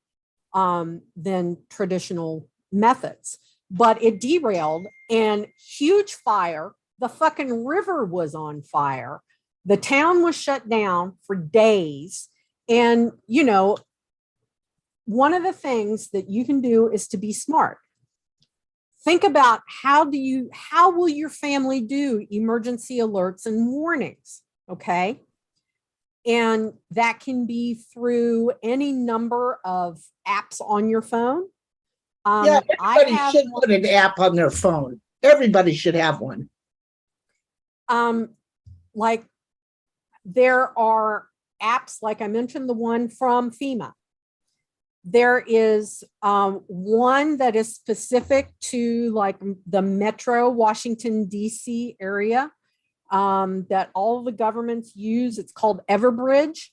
than traditional methods, but it derailed and huge fire. The fucking river was on fire. The town was shut down for days. And, one of the things that you can do is to be smart. Think about how will your family do emergency alerts and warnings? Okay. And that can be through any number of apps on your phone. Yeah, I everybody have should put an app on their phone. Everybody should have one. like there are apps, like I mentioned, the one from FEMA. There is one that is specific to like the Metro Washington, D.C. area that all the governments use. It's called Everbridge.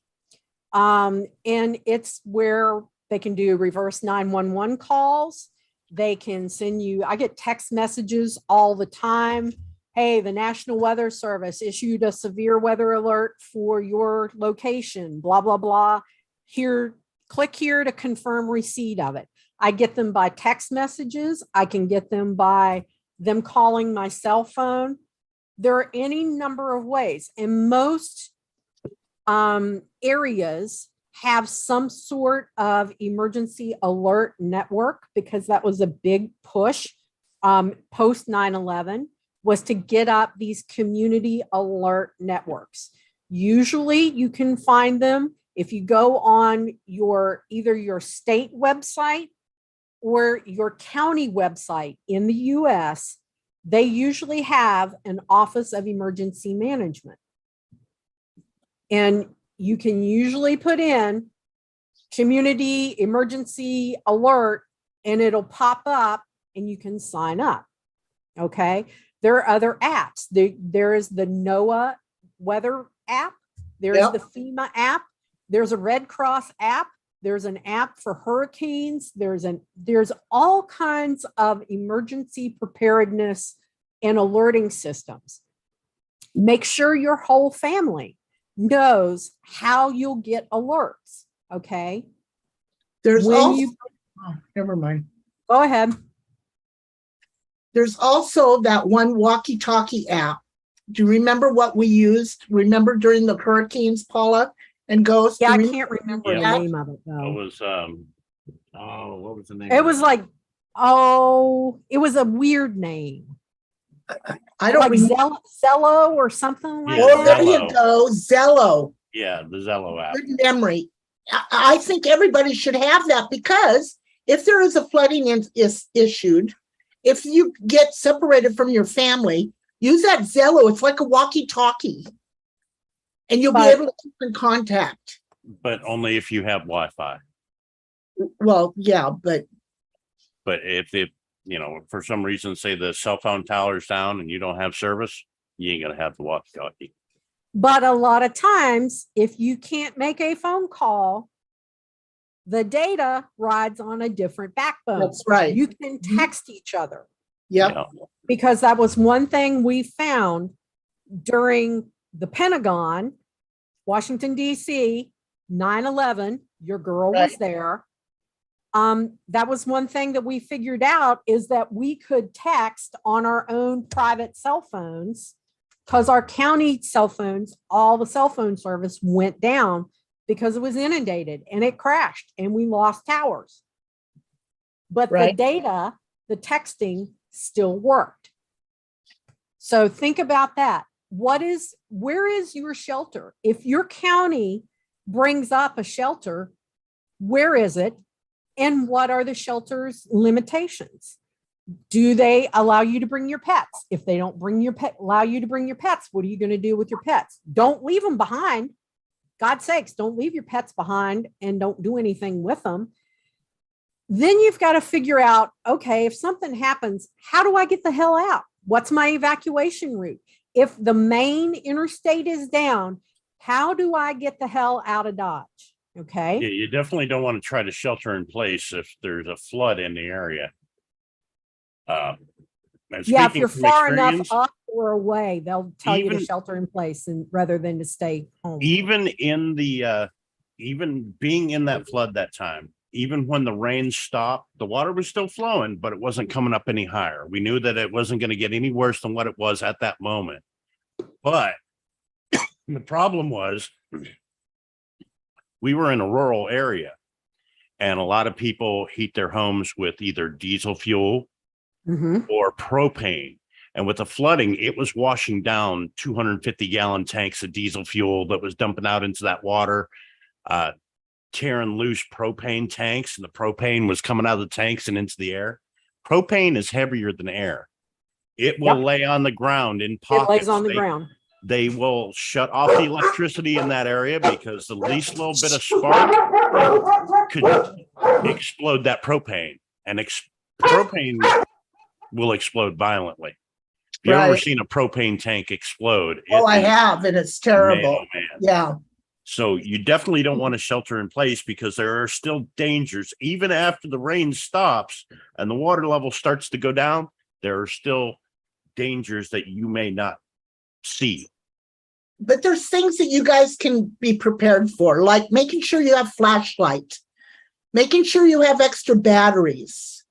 And it's where they can do reverse 911 calls. They can send you, I get text messages all the time. Hey, the National Weather Service issued a severe weather alert for your location, blah, blah, blah. Here, click here to confirm receipt of it. I get them by text messages. I can get them by them calling my cell phone. There are any number of ways, and most areas have some sort of emergency alert network, because that was a big push post 9/11, was to get up these community alert networks. Usually you can find them if you go on either your state website or your county website in the US. They usually have an Office of Emergency Management. And you can usually put in community emergency alert and it'll pop up and you can sign up. Okay. There are other apps. There is the NOAA weather app. There's the FEMA app. There's a Red Cross app. There's an app for hurricanes. There's all kinds of emergency preparedness and alerting systems. Make sure your whole family knows how you'll get alerts. Okay. There's never mind. Go ahead. There's also that one walkie-talkie app. Do you remember what we used? Remember during the hurricanes, Paula and Ghost? Yeah, I can't remember the Yeah. name of it though. It was what was the name? It was like, it was a weird name. I don't like remember. Zello or something like Yeah, Oh, there you Zello. go. Zello. Yeah, the Zello app. Good memory. I think everybody should have that, because if there is a flooding is issued, if you get separated from your family, use that Zello. It's like a walkie-talkie, and you'll be able to keep in contact. But only if you have Wi-Fi. Well, yeah, but if for some reason, say the cell phone tower's down and you don't have service, you ain't gonna have the walkie-talkie. But a lot of times, if you can't make a phone call, the data rides on a different backbone. that's right. You can text each other. Yep. Yeah. Because that was one thing we found during the Pentagon, Washington, D.C., 9/11, your girl was there. That was one thing that we figured out, is that we could text on our own private cell phones, because our county cell phones, all the cell phone service went down because it was inundated and it crashed and we lost towers. But the data, the texting still worked. So think about that. Where is your shelter? If your county brings up a shelter, where is it? And what are the shelter's limitations? Do they allow you to bring your pets? If they don't allow you to bring your pets, what are you going to do with your pets? Don't leave them behind. God's sakes, don't leave your pets behind and don't do anything with them. Then you've got to figure out, okay, if something happens, how do I get the hell out? What's my evacuation route? If the main interstate is down, how do I get the hell out of Dodge? Okay. Yeah, you definitely don't want to try to shelter in place if there's a flood in the area. If you're far enough up or away, they'll tell you to shelter in place rather than to stay home. Even in the even being in that flood that time, even when the rain stopped, the water was still flowing, but it wasn't coming up any higher. We knew that it wasn't going to get any worse than what it was at that moment. But the problem was, we were in a rural area, and a lot of people heat their homes with either diesel fuel or propane. And with the flooding, it was washing down 250-gallon tanks of diesel fuel that was dumping out into that water, tearing loose propane tanks, and the propane was coming out of the tanks and into the air. Propane is heavier than air. It will lay on the ground in pockets. It lays on the ground. They will shut off the electricity in that area because the least little bit of spark could explode that propane, and propane will explode violently. If you've ever seen a propane tank explode, I have, and it's terrible. Man, oh man. Yeah. So you definitely don't want to shelter in place because there are still dangers. Even after the rain stops and the water level starts to go down, there are still dangers that you may not see. But there's things that you guys can be prepared for, like making sure you have flashlight, making sure you have extra batteries,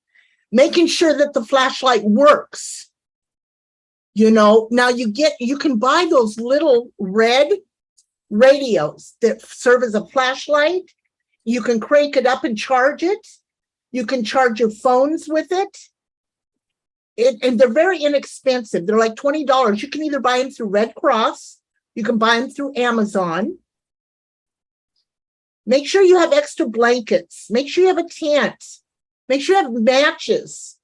making sure that the flashlight works. You know, now you can buy those little red radios that serve as a flashlight. You can crank it up and charge it. You can charge your phones with it. And they're very inexpensive. They're like $20. You can either buy them through Red Cross. You can buy them through Amazon. Make sure you have extra blankets. Make sure you have a tent. Make sure you have matches,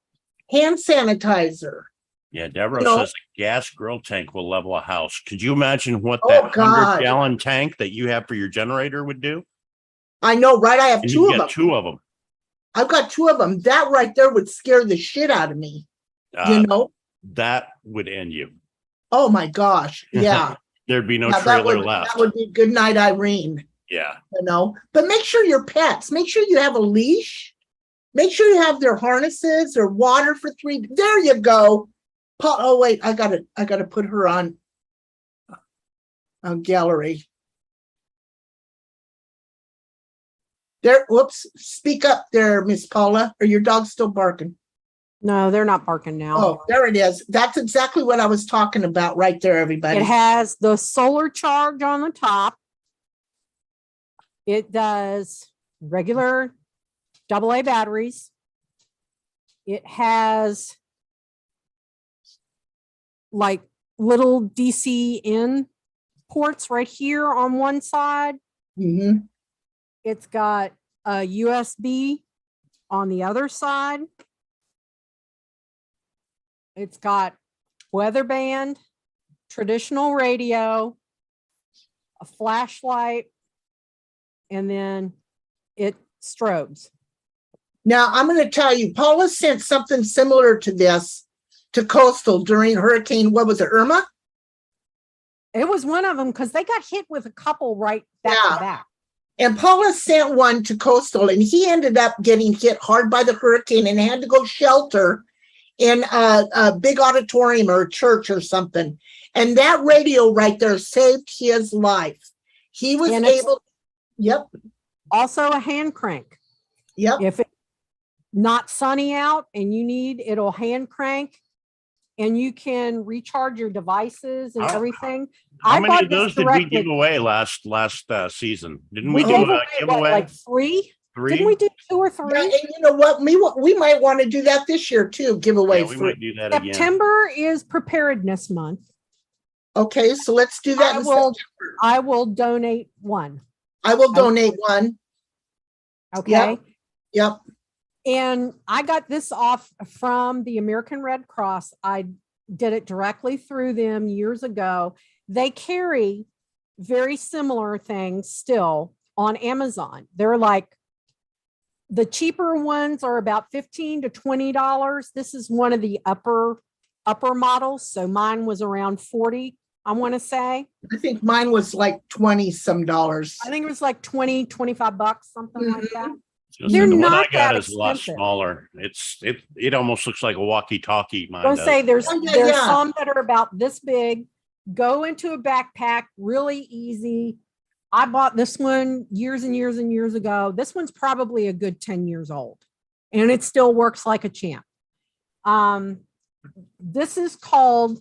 hand sanitizer. Yeah, Deborah says a gas grill tank will level a house. Could you imagine what that 100-gallon tank that you have for your generator would do? I know, right? I have And two you of them. got two of them. I've got two of them. That right there would scare the shit out of me. You know? That would end you. Oh my gosh. Yeah. There'd be no trailer left. That would be good night, Irene. Yeah. You know, but make sure your pets, make sure you have a leash. Make sure you have their harnesses or water for 3. There you go. Oh wait, I gotta put her on gallery. There, whoops, speak up there, Miss Paula. Are your dogs still barking? No, they're not barking now. Oh, there it is. That's exactly what I was talking about right there, everybody. It has the solar charge on the top. It does regular AA batteries. It has like little DC in ports right here on one side. Mm-hmm. It's got a USB on the other side. It's got weather band, traditional radio, a flashlight, and then it strobes. Now, I'm going to tell you, Paula sent something similar to this to Coastal during Hurricane, what was it, Irma? It was one of them because they got hit with a couple right back to back. And Paula sent one to Coastal, and he ended up getting hit hard by the hurricane and had to go shelter in a big auditorium or a church or something. And that radio right there saved his life. He was able. Yep. Also a hand crank. Yep. If it's not sunny out and you need, it'll hand crank and you can recharge your devices and everything. How many of those did we give away last season? Didn't we gave do a away giveaway? like 3? 3? Didn't we do 2 or 3? Yeah, and you know what? We might want to do that this year too. Give away. Yeah, we might do that again. September is preparedness month. Okay, so let's do that. I will donate one. I will donate one. Okay. Yep. And I got this off from the American Red Cross. I did it directly through them years ago. They carry very similar things still on Amazon. They're like, the cheaper ones are about $15 to $20. This is one of the upper models. So mine was around 40, I want to say. I think mine was like 20 some dollars. I think it was like 20, 25 bucks, something like that. They're the one I got is a lot smaller. It almost looks like a walkie-talkie. I was gonna say there's some that are about this big, go into a backpack, really easy. I bought this one years and years and years ago. This one's probably a good 10 years old and it still works like a champ. This is called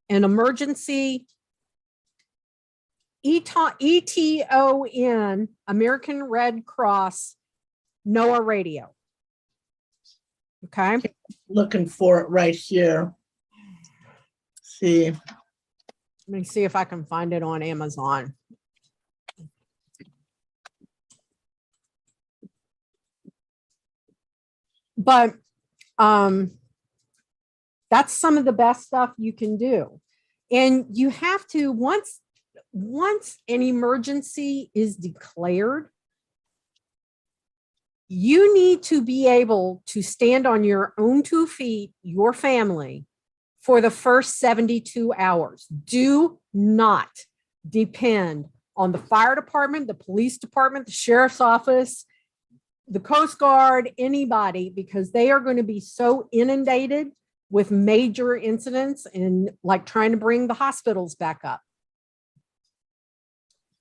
an emergency ETON, American Red Cross NOAA radio. Okay. Looking for it right here. see. Let me see if I can find it on Amazon. But that's some of the best stuff you can do. And you have to, once an emergency is declared, you need to be able to stand on your own 2 feet, your family, for the first 72 hours. Do not depend on the fire department, the police department, the sheriff's office, the Coast Guard, anybody, because they are going to be so inundated with major incidents and like trying to bring the hospitals back up.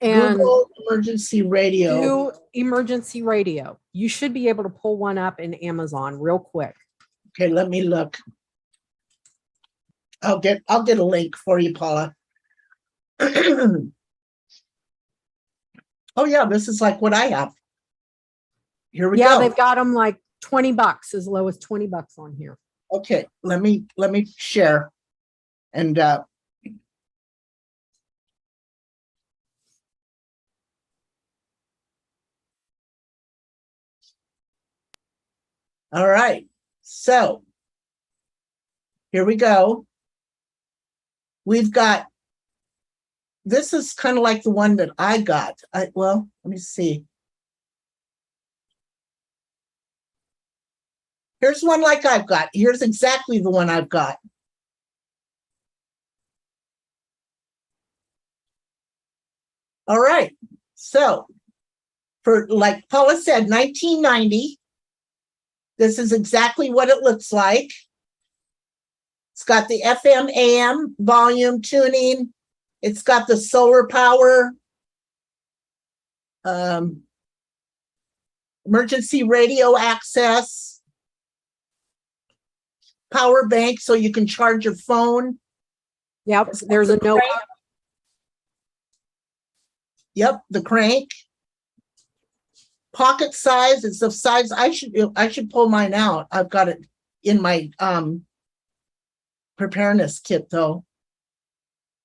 And Google emergency radio. do emergency radio. You should be able to pull one up in Amazon real quick. Okay, let me look. I'll get a link for you, Paula. Oh yeah, this is like what I have. Here we Yeah, go. they've got them like $20, as low as $20 on here. Okay, let me share. And all right, so here we go. We've got, this is kind of like the one that I got. Well, let me see. Here's one like I've got. Here's exactly the one I've got. All right, so for, like Paula said, 1990, this is exactly what it looks like. It's got the FM, AM volume tuning. It's got the solar power, emergency radio access, power bank so you can charge your phone. Yep, there's a no. Yep, the crank. Pocket size, it's the size, I should pull mine out. I've got it in my preparedness kit though.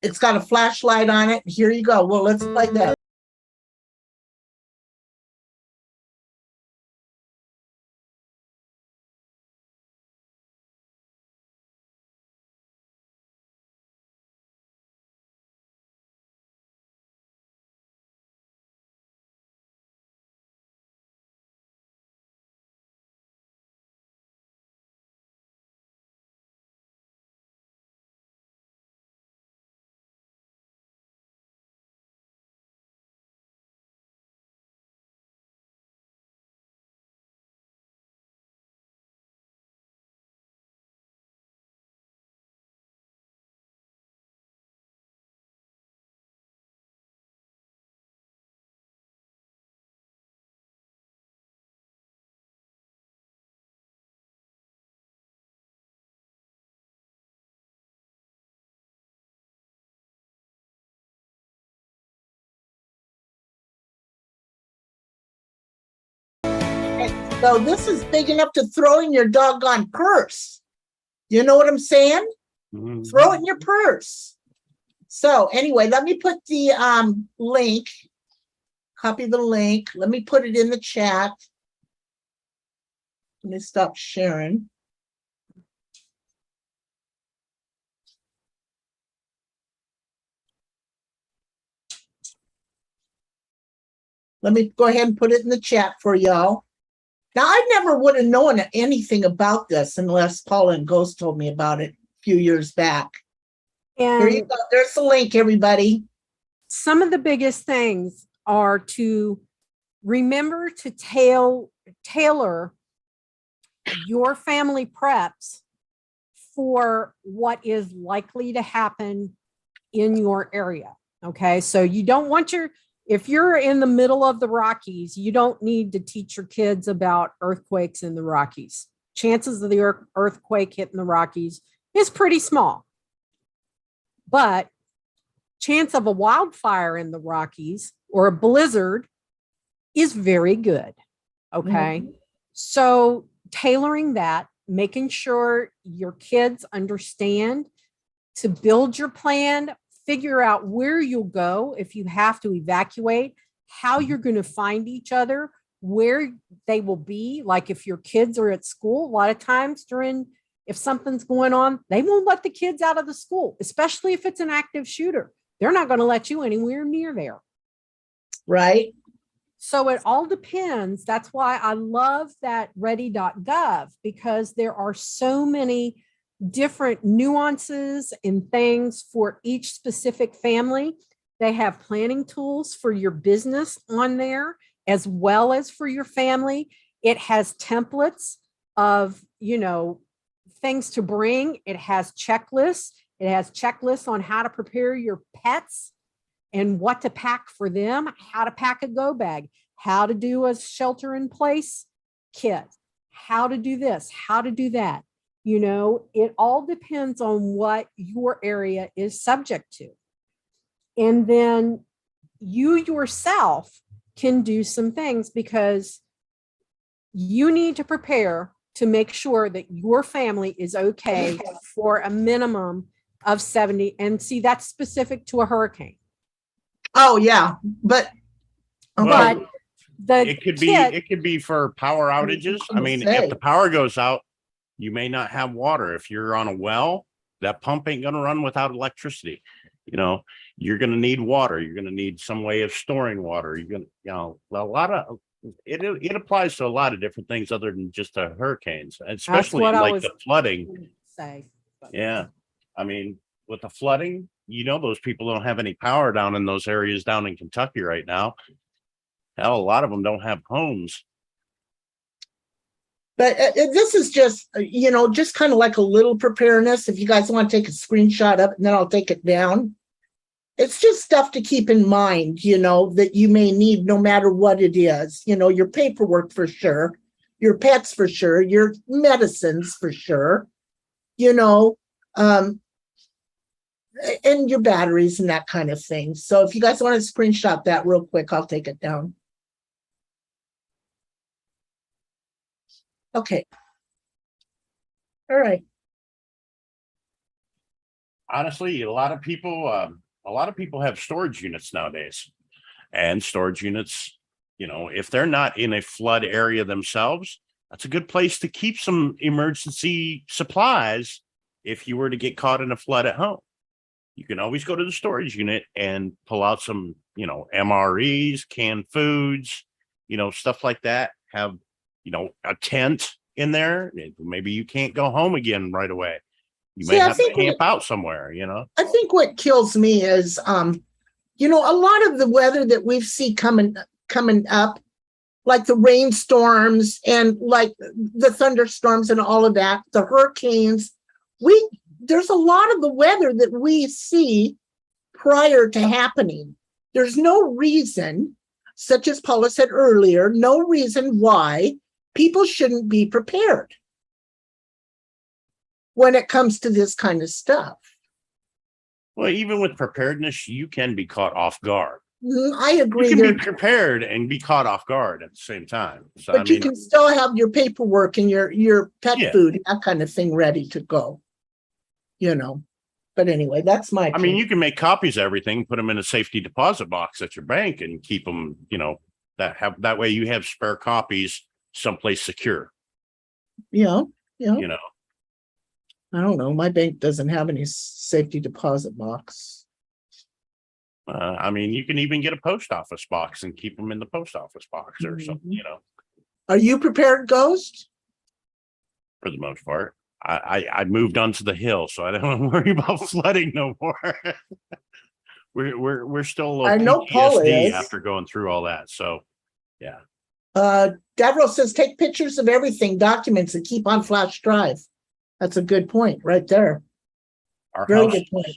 It's got a flashlight on it. Here you go. Well, let's play that. So this is big enough to throw in your doggone purse. You know what I'm saying? Mhm. Throw it in your purse. So anyway, let me put the link, copy the link. Let me put it in the chat. Let me stop sharing. Let me go ahead and put it in the chat for y'all. Now, I never would have known anything about this unless Paula and Ghost told me about it a few years back. Here you And go. There's the link, everybody. some of the biggest things are to remember to tailor your family preps for what is likely to happen in your area. Okay, so you don't want if you're in the middle of the Rockies, you don't need to teach your kids about earthquakes in the Rockies. Chances of the earthquake hitting the Rockies is pretty small. But chance of a wildfire in the Rockies or a blizzard is very good. Okay. Mhm. So tailoring that, making sure your kids understand to build your plan, figure out where you'll go if you have to evacuate, how you're going to find each other, where they will be. Like if your kids are at school, a lot of times if something's going on, they won't let the kids out of the school, especially if it's an active shooter. They're not going to let you anywhere near there. Right. So it all depends. That's why I love that ready.gov, because there are so many different nuances and things for each specific family. They have planning tools for your business on there as well as for your family. It has templates of, things to bring. It has checklists. It has checklists on how to prepare your pets and what to pack for them, how to pack a go bag, how to do a shelter in place kit, how to do this, how to do that. It all depends on what your area is subject to. And then you yourself can do some things, because you need to prepare to make sure that your family is okay for a minimum of 70. And see, that's specific to a hurricane. Oh, yeah. But, okay. But it could be for power outages. I mean, if the power goes out, you may not have water. If you're on a well, that pump ain't going to run without electricity. You're going to need water. You're going to need some way of storing water. You're going to, a lot of it applies to a lot of different things other than just the hurricanes, especially like the flooding. Yeah. I mean, with the flooding, those people don't have any power down in those areas down in Kentucky right now. Hell, a lot of them don't have homes. But this is just, just kind of like a little preparedness. If you guys want to take a screenshot of it, and then I'll take it down. It's just stuff to keep in mind, that you may need no matter what it is. Your paperwork for sure, your pets for sure, your medicines for sure, and your batteries and that kind of thing. So if you guys want to screenshot that real quick, I'll take it down. Okay. All right. Honestly, a lot of people have storage units nowadays, and storage units, if they're not in a flood area themselves, that's a good place to keep some emergency supplies. If you were to get caught in a flood at home, you can always go to the storage unit and pull out some, MREs, canned foods, stuff like that. Have, a tent in there. Maybe you can't go home again right away. You may have to camp out somewhere, I think what kills me is, a lot of the weather that we've seen coming up, like the rainstorms and like the thunderstorms and all of that, the hurricanes, there's a lot of the weather that we see prior to happening. There's no reason, such as Paula said earlier, no reason why people shouldn't be prepared when it comes to this kind of stuff. Well, even with preparedness, you can be caught off guard. I agree. You can be prepared and be caught off guard at the same time. So, but you can still have your paperwork and your pet food, that kind of thing ready to go. But anyway, that's my opinion. I mean, you can make copies of everything, put them in a safety deposit box at your bank, and keep them, that way you have spare copies someplace secure. Yeah. I don't know. My bank doesn't have any safety deposit box. I mean, you can even get a post office box and keep them in the post office box or something, Are you prepared, Ghost? For the most part. I moved onto the hill, so I don't worry about flooding no more. we're still a little I know Paula is. after going through all that. So yeah. Devril says take pictures of everything, documents, and keep on flash drive. That's a good point right there. Very good point.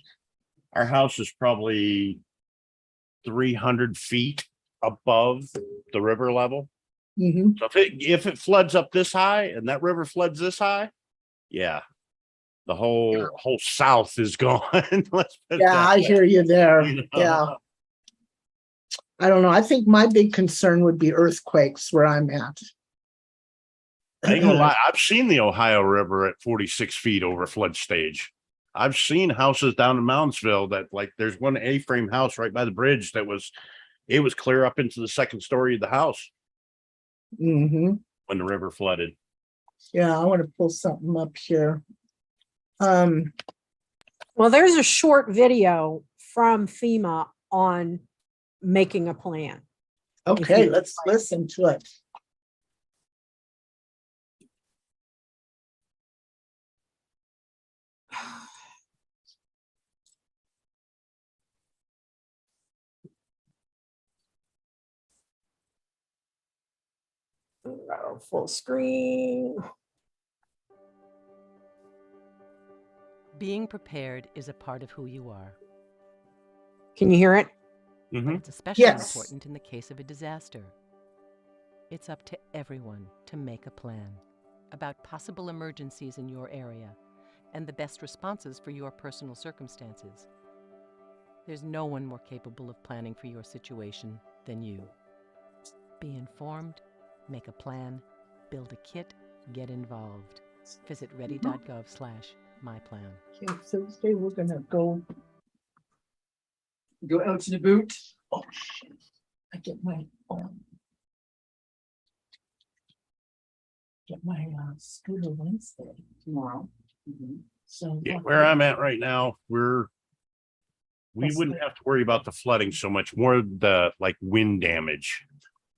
Our house is probably 300 feet above the river level. Mm-hmm. So if it floods up this high and that river floods this high, yeah, the whole south is gone. I hear you there. Yeah. I don't know. I think my big concern would be earthquakes where I'm at. I ain't gonna lie. I've seen the Ohio River at 46 feet over flood stage. I've seen houses down in Moundsville that like there's one A-frame house right by the bridge that was clear up into the second story of the house Mm-hmm. when the river flooded. Yeah, I want to pull something up here. Well, there's a short video from FEMA on making a plan. Okay, you- let's listen to it. Full screen. Being prepared is a part of who you are, Can you hear it? but Mhm. it's especially Yes. important in the case of a disaster. It's up to everyone to make a plan about possible emergencies in your area and the best responses for your personal circumstances. There's no one more capable of planning for your situation than you. Be informed, make a plan, build a kit, get involved. Visit ready.gov/myplan. Okay, Thursday, we're gonna go. Go out to the boot. Oh, shit. I get my scooter Wednesday. Tomorrow. So. Yeah, where I'm at right now, we That's wouldn't good. have to worry about the flooding so much. More the like wind damage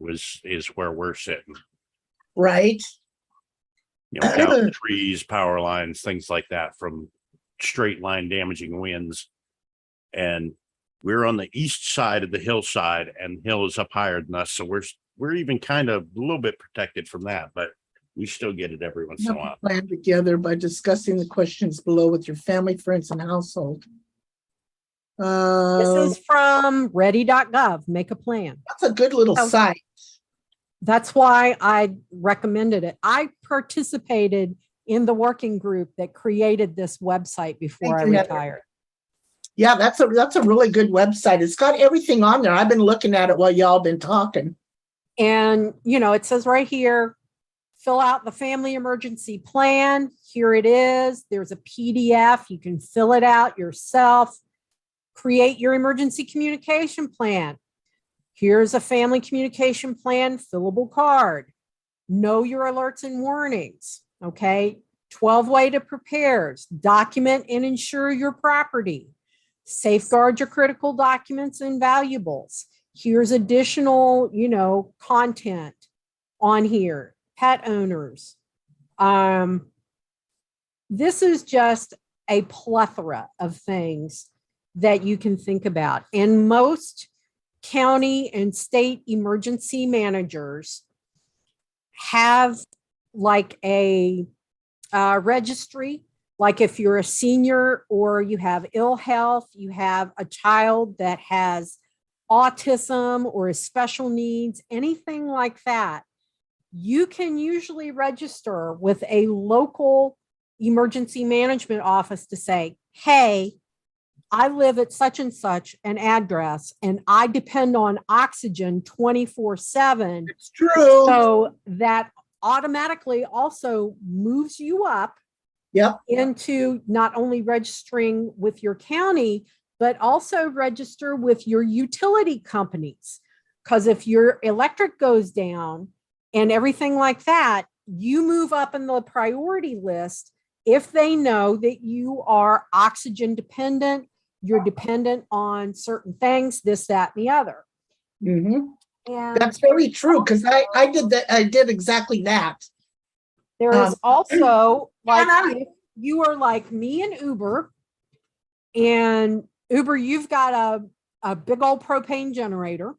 is where we're sitting. Right, You know, down trees, power lines, things like that from straight line damaging winds. And we're on the east side of the hillside, and the hill is up higher than us, so we're even kind of a little bit protected from that, but we still get it every once in a while. plan together by discussing the questions below with your family, friends, and household. This is from ready.gov, make a plan. That's a good little Oh. site. That's why I recommended it. I participated in the working group that created this website before I Thank you, Heather. retired. Yeah, that's a really good website. It's got everything on there. I've been looking at it while y'all been talking. And, it says right here, fill out the family emergency plan. Here it is. There's a PDF. You can fill it out yourself. Create your emergency communication plan. Here's a family communication plan, fillable card. Know your alerts and warnings. Okay. 12 way to prepares. Document and insure your property. Safeguard your critical documents and valuables. Here's additional, content on here. Pet owners. This is just a plethora of things that you can think about. And most county and state emergency managers have like a registry. Like if you're a senior or you have ill health, you have a child that has autism or special needs, anything like that, you can usually register with a local emergency management office to say, hey, I live at such and such an address and I depend on oxygen 24/7. It's true. So that automatically also moves you up Yep. into not only registering with your county, but also register with your utility companies. Because if your electric goes down and everything like that, you move up in the priority list if they know that you are oxygen dependent, you're dependent on certain things, this, that, and the other. Mhm. And That's very true, because I did that. I did exactly that. there is also like Anna? if you are like me and Uber, and Uber, you've got a big old propane generator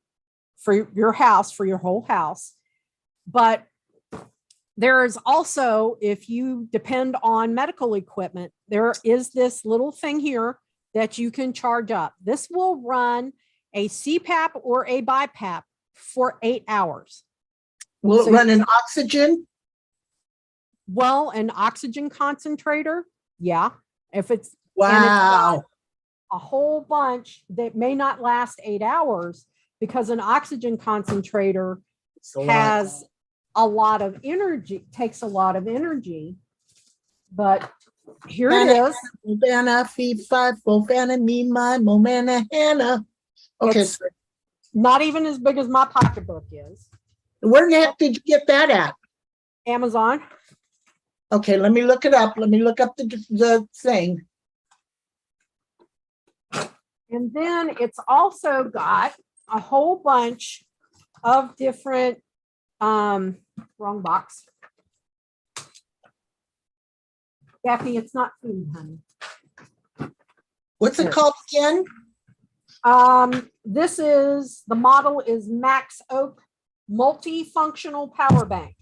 for your house, for your whole house. But there is also, if you depend on medical equipment, there is this little thing here that you can charge up. This will run a CPAP or a BiPAP for 8 hours. Will So it run an oxygen? Well, an oxygen concentrator, yeah. If it's and it's got Wow. a whole bunch that may not last 8 hours, because an oxygen concentrator It's a lot. has a lot of energy, takes a lot of energy. But Here it is. Momana, fee, fi, fo, fana, me, my, momana, Hannah. Okay, It's so not even as big as my pocketbook is. where the heck did you get that at? Amazon. Okay, let me look it up. Let me look up the thing. And then it's also got a whole bunch of different, wrong box. Daphne, it's not food, honey. What's it called again? This is, the model is Max Oak Multifunctional Power Bank.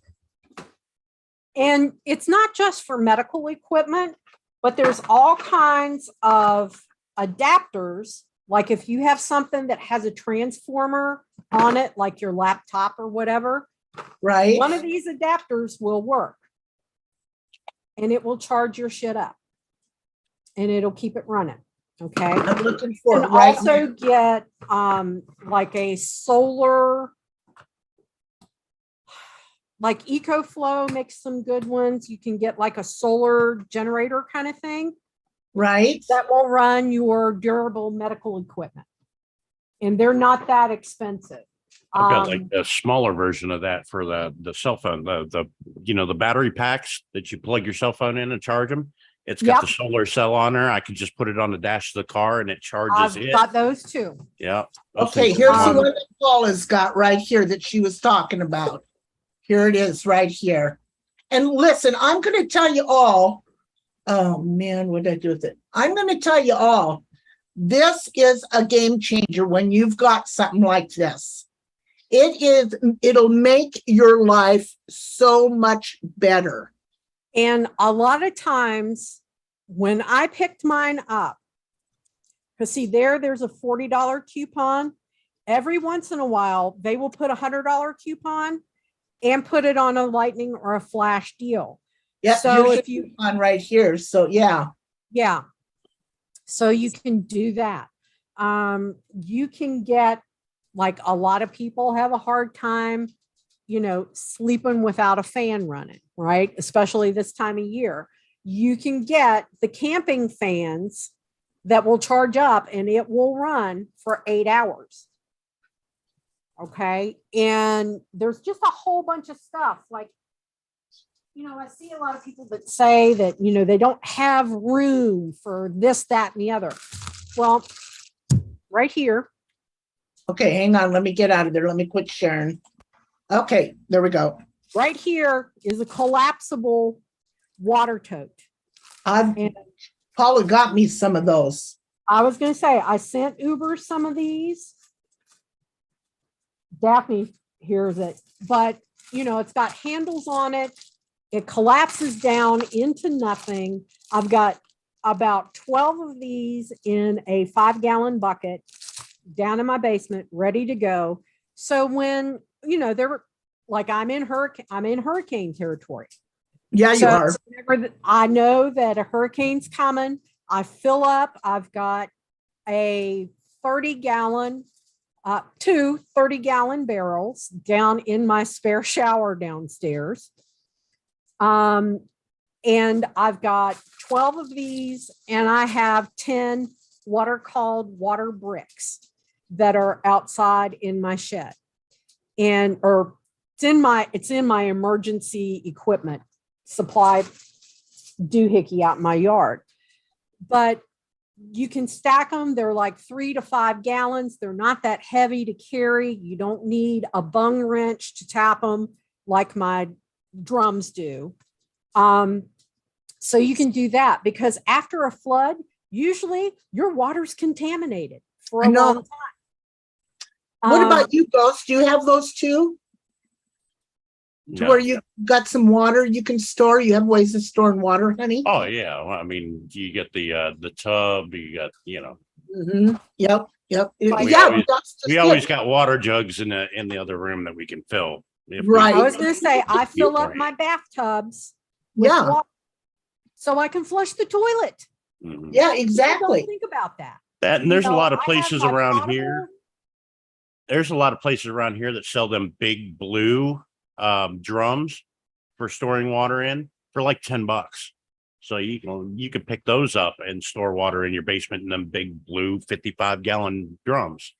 And it's not just for medical equipment, but there's all kinds of adapters. Like if you have something that has a transformer on it, like your laptop or whatever, Right. one of these adapters will work. And it will charge your shit up. And it'll keep it running. Okay. I'm looking for And it right also now. get like a solar, like EcoFlow makes some good ones. You can get like a solar generator kind of thing Right. that will run your durable medical equipment. And they're not that expensive. I've got like a smaller version of that for the cell phone, the battery packs that you plug your cell phone in and charge them. It's got Yep. the solar cell on there. I can just put it on the dash of the car and it charges I've it. got those too. Yeah. those Okay, things are here's the fun. one that Paula's got right here that she was talking about. Here it is right here. And listen, I'm going to tell you all. Oh man, what did I do with it? I'm going to tell you all. This is a game changer when you've got something like this. It'll make your life so much better. And a lot of times when I picked mine up, because see there's a $40 coupon. Every once in a while, they will put $100 coupon and put it on a lightning or a flash deal. Yeah, So here's if you, on right here. So yeah. yeah, so you can do that. You can get, like a lot of people have a hard time, sleeping without a fan running, right? Especially this time of year. You can get the camping fans that will charge up and it will run for 8 hours. Okay. And there's just a whole bunch of stuff like, I see a lot of people that say that, they don't have room for this, that, and the other. Well, right here. Okay, hang on. Let me get out of there. Let me quit sharing. Okay, there we go. Right here is a collapsible water tote. And Paula got me some of those. I was going to say, I sent Uber some of these. Daphne hears it, but it's got handles on it. It collapses down into nothing. I've got about 12 of these in a 5-gallon bucket down in my basement, ready to go. So when, they're like, I'm in hurricane territory. Yeah, you are. Whenever I know that a hurricane's coming, I fill up. I've got a 30-gallon, two 30-gallon barrels down in my spare shower downstairs. And I've got 12 of these, and I have 10 what are called water bricks that are outside in my shed. It's in my emergency equipment supply doohickey out in my yard. But you can stack them. They're like 3 to 5 gallons. They're not that heavy to carry. You don't need a bung wrench to tap them like my drums do. So you can do that because after a flood, usually your water's contaminated for a long time. What about you, Ghost? Do you have those too? To No. where you got some water you can store? You have ways of storing water, honey? Oh yeah. Well, I mean, you get the tub, you got, Mm-hmm. Yep. We Yeah, we always got water jugs in the other room that we can fill. Right. I was going to say, I fill up my bathtubs with water so I can flush the toilet. Mhm. Yeah, People exactly. don't think about that. That, and there's a lot of I have places my around potable- here. There's a lot of places around here that sell them big blue drums for storing water in for like $10. So you can pick those up and store water in your basement in them big blue 55-gallon drums.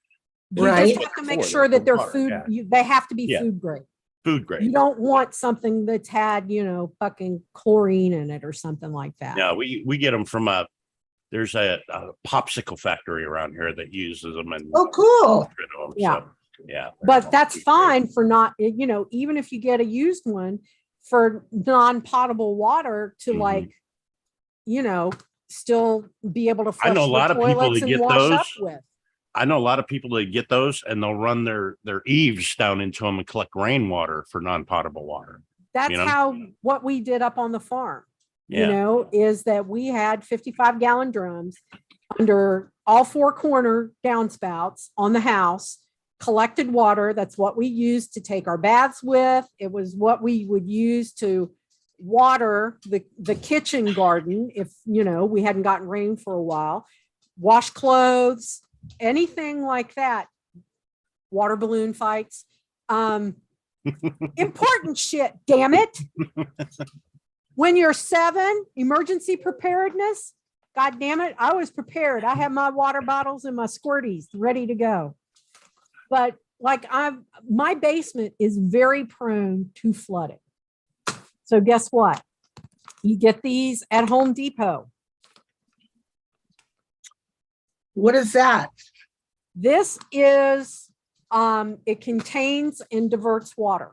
You Right. just have to make For sure the that they're water, food, yeah. they have to be Yeah. food grade. Food You grade. don't want something that's had, fucking chlorine in it or something like that. Yeah, we get them from there's a popsicle factory around here that uses them and Oh, cool. Yeah. Yeah. But that's fine for not, even if you get a used one for non-potable water to Mhm. still be able to I know flush a lot the of people toilets that and get wash up those. with. I know a lot of people that get those and they'll run their eaves down into them and collect rainwater for non-potable water. That's how what we did up on the farm, Yeah. is that we had 55-gallon drums under all four corner downspouts on the house, collected water. That's what we used to take our baths with. It was what we would use to water the kitchen garden if, we hadn't gotten rain for a while, wash clothes, anything like that. Water balloon fights. Important shit, damn it. When you're 7, emergency preparedness, God damn it, I was prepared. I have my water bottles and my squirties ready to go. But my basement is very prone to flooding. So guess what? You get these at Home Depot. What is that? This is, it contains and diverts water.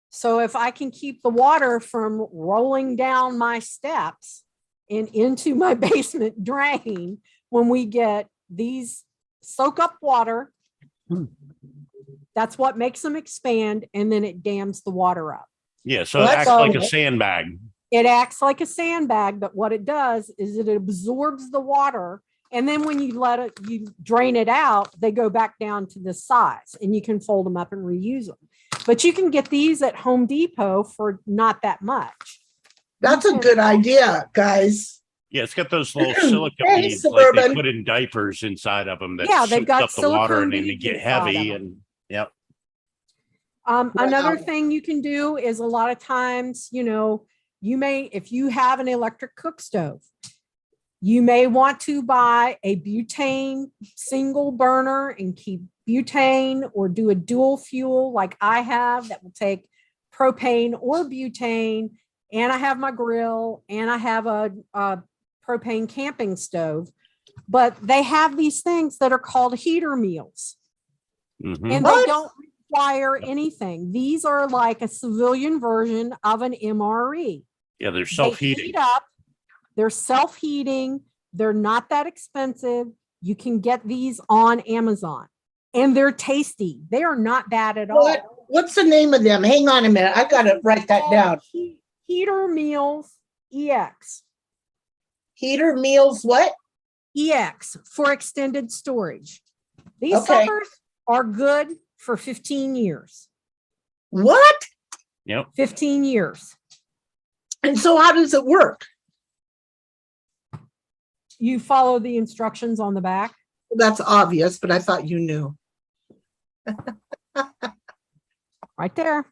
So if I can keep the water from rolling down my steps and into my basement drain, when we get these soak up water, that's what makes them expand, and then it dams the water up. Yeah. So Well, it that's acts like a all- sandbag. It acts like a sandbag, but what it does is it absorbs the water. And then when you drain it out, they go back down to this size and you can fold them up and reuse them. But you can get these at Home Depot for not that much. That's a good idea, guys. Yeah, it's got those little silica Hey, beads like they Suburban. put in diapers inside of them that Yeah, they've soaks got up the water and silicone then they beads get inside heavy of 'em. and yep. Another Wow. thing you can do is a lot of times, if you have an electric cook stove, you may want to buy a butane single burner and keep butane, or do a dual fuel like I have that will take propane or butane. And I have my grill and I have a propane camping stove, but they have these things that are called heater meals. Mhm. And What? they don't require anything. These are like a civilian version of an MRE. Yeah, they're They self-heating. heat up. They're self-heating. They're not that expensive. You can get these on Amazon and they're tasty. They are not bad at all. What's the name of them? Hang on a minute. I gotta write that down. Heater Meals EX. Heater Meals, what? EX for extended storage. These Okay. suckers are good for 15 years. What? Yep. 15 years. And so how does it work? You follow the instructions on the back. That's obvious, but I thought you knew. Right there.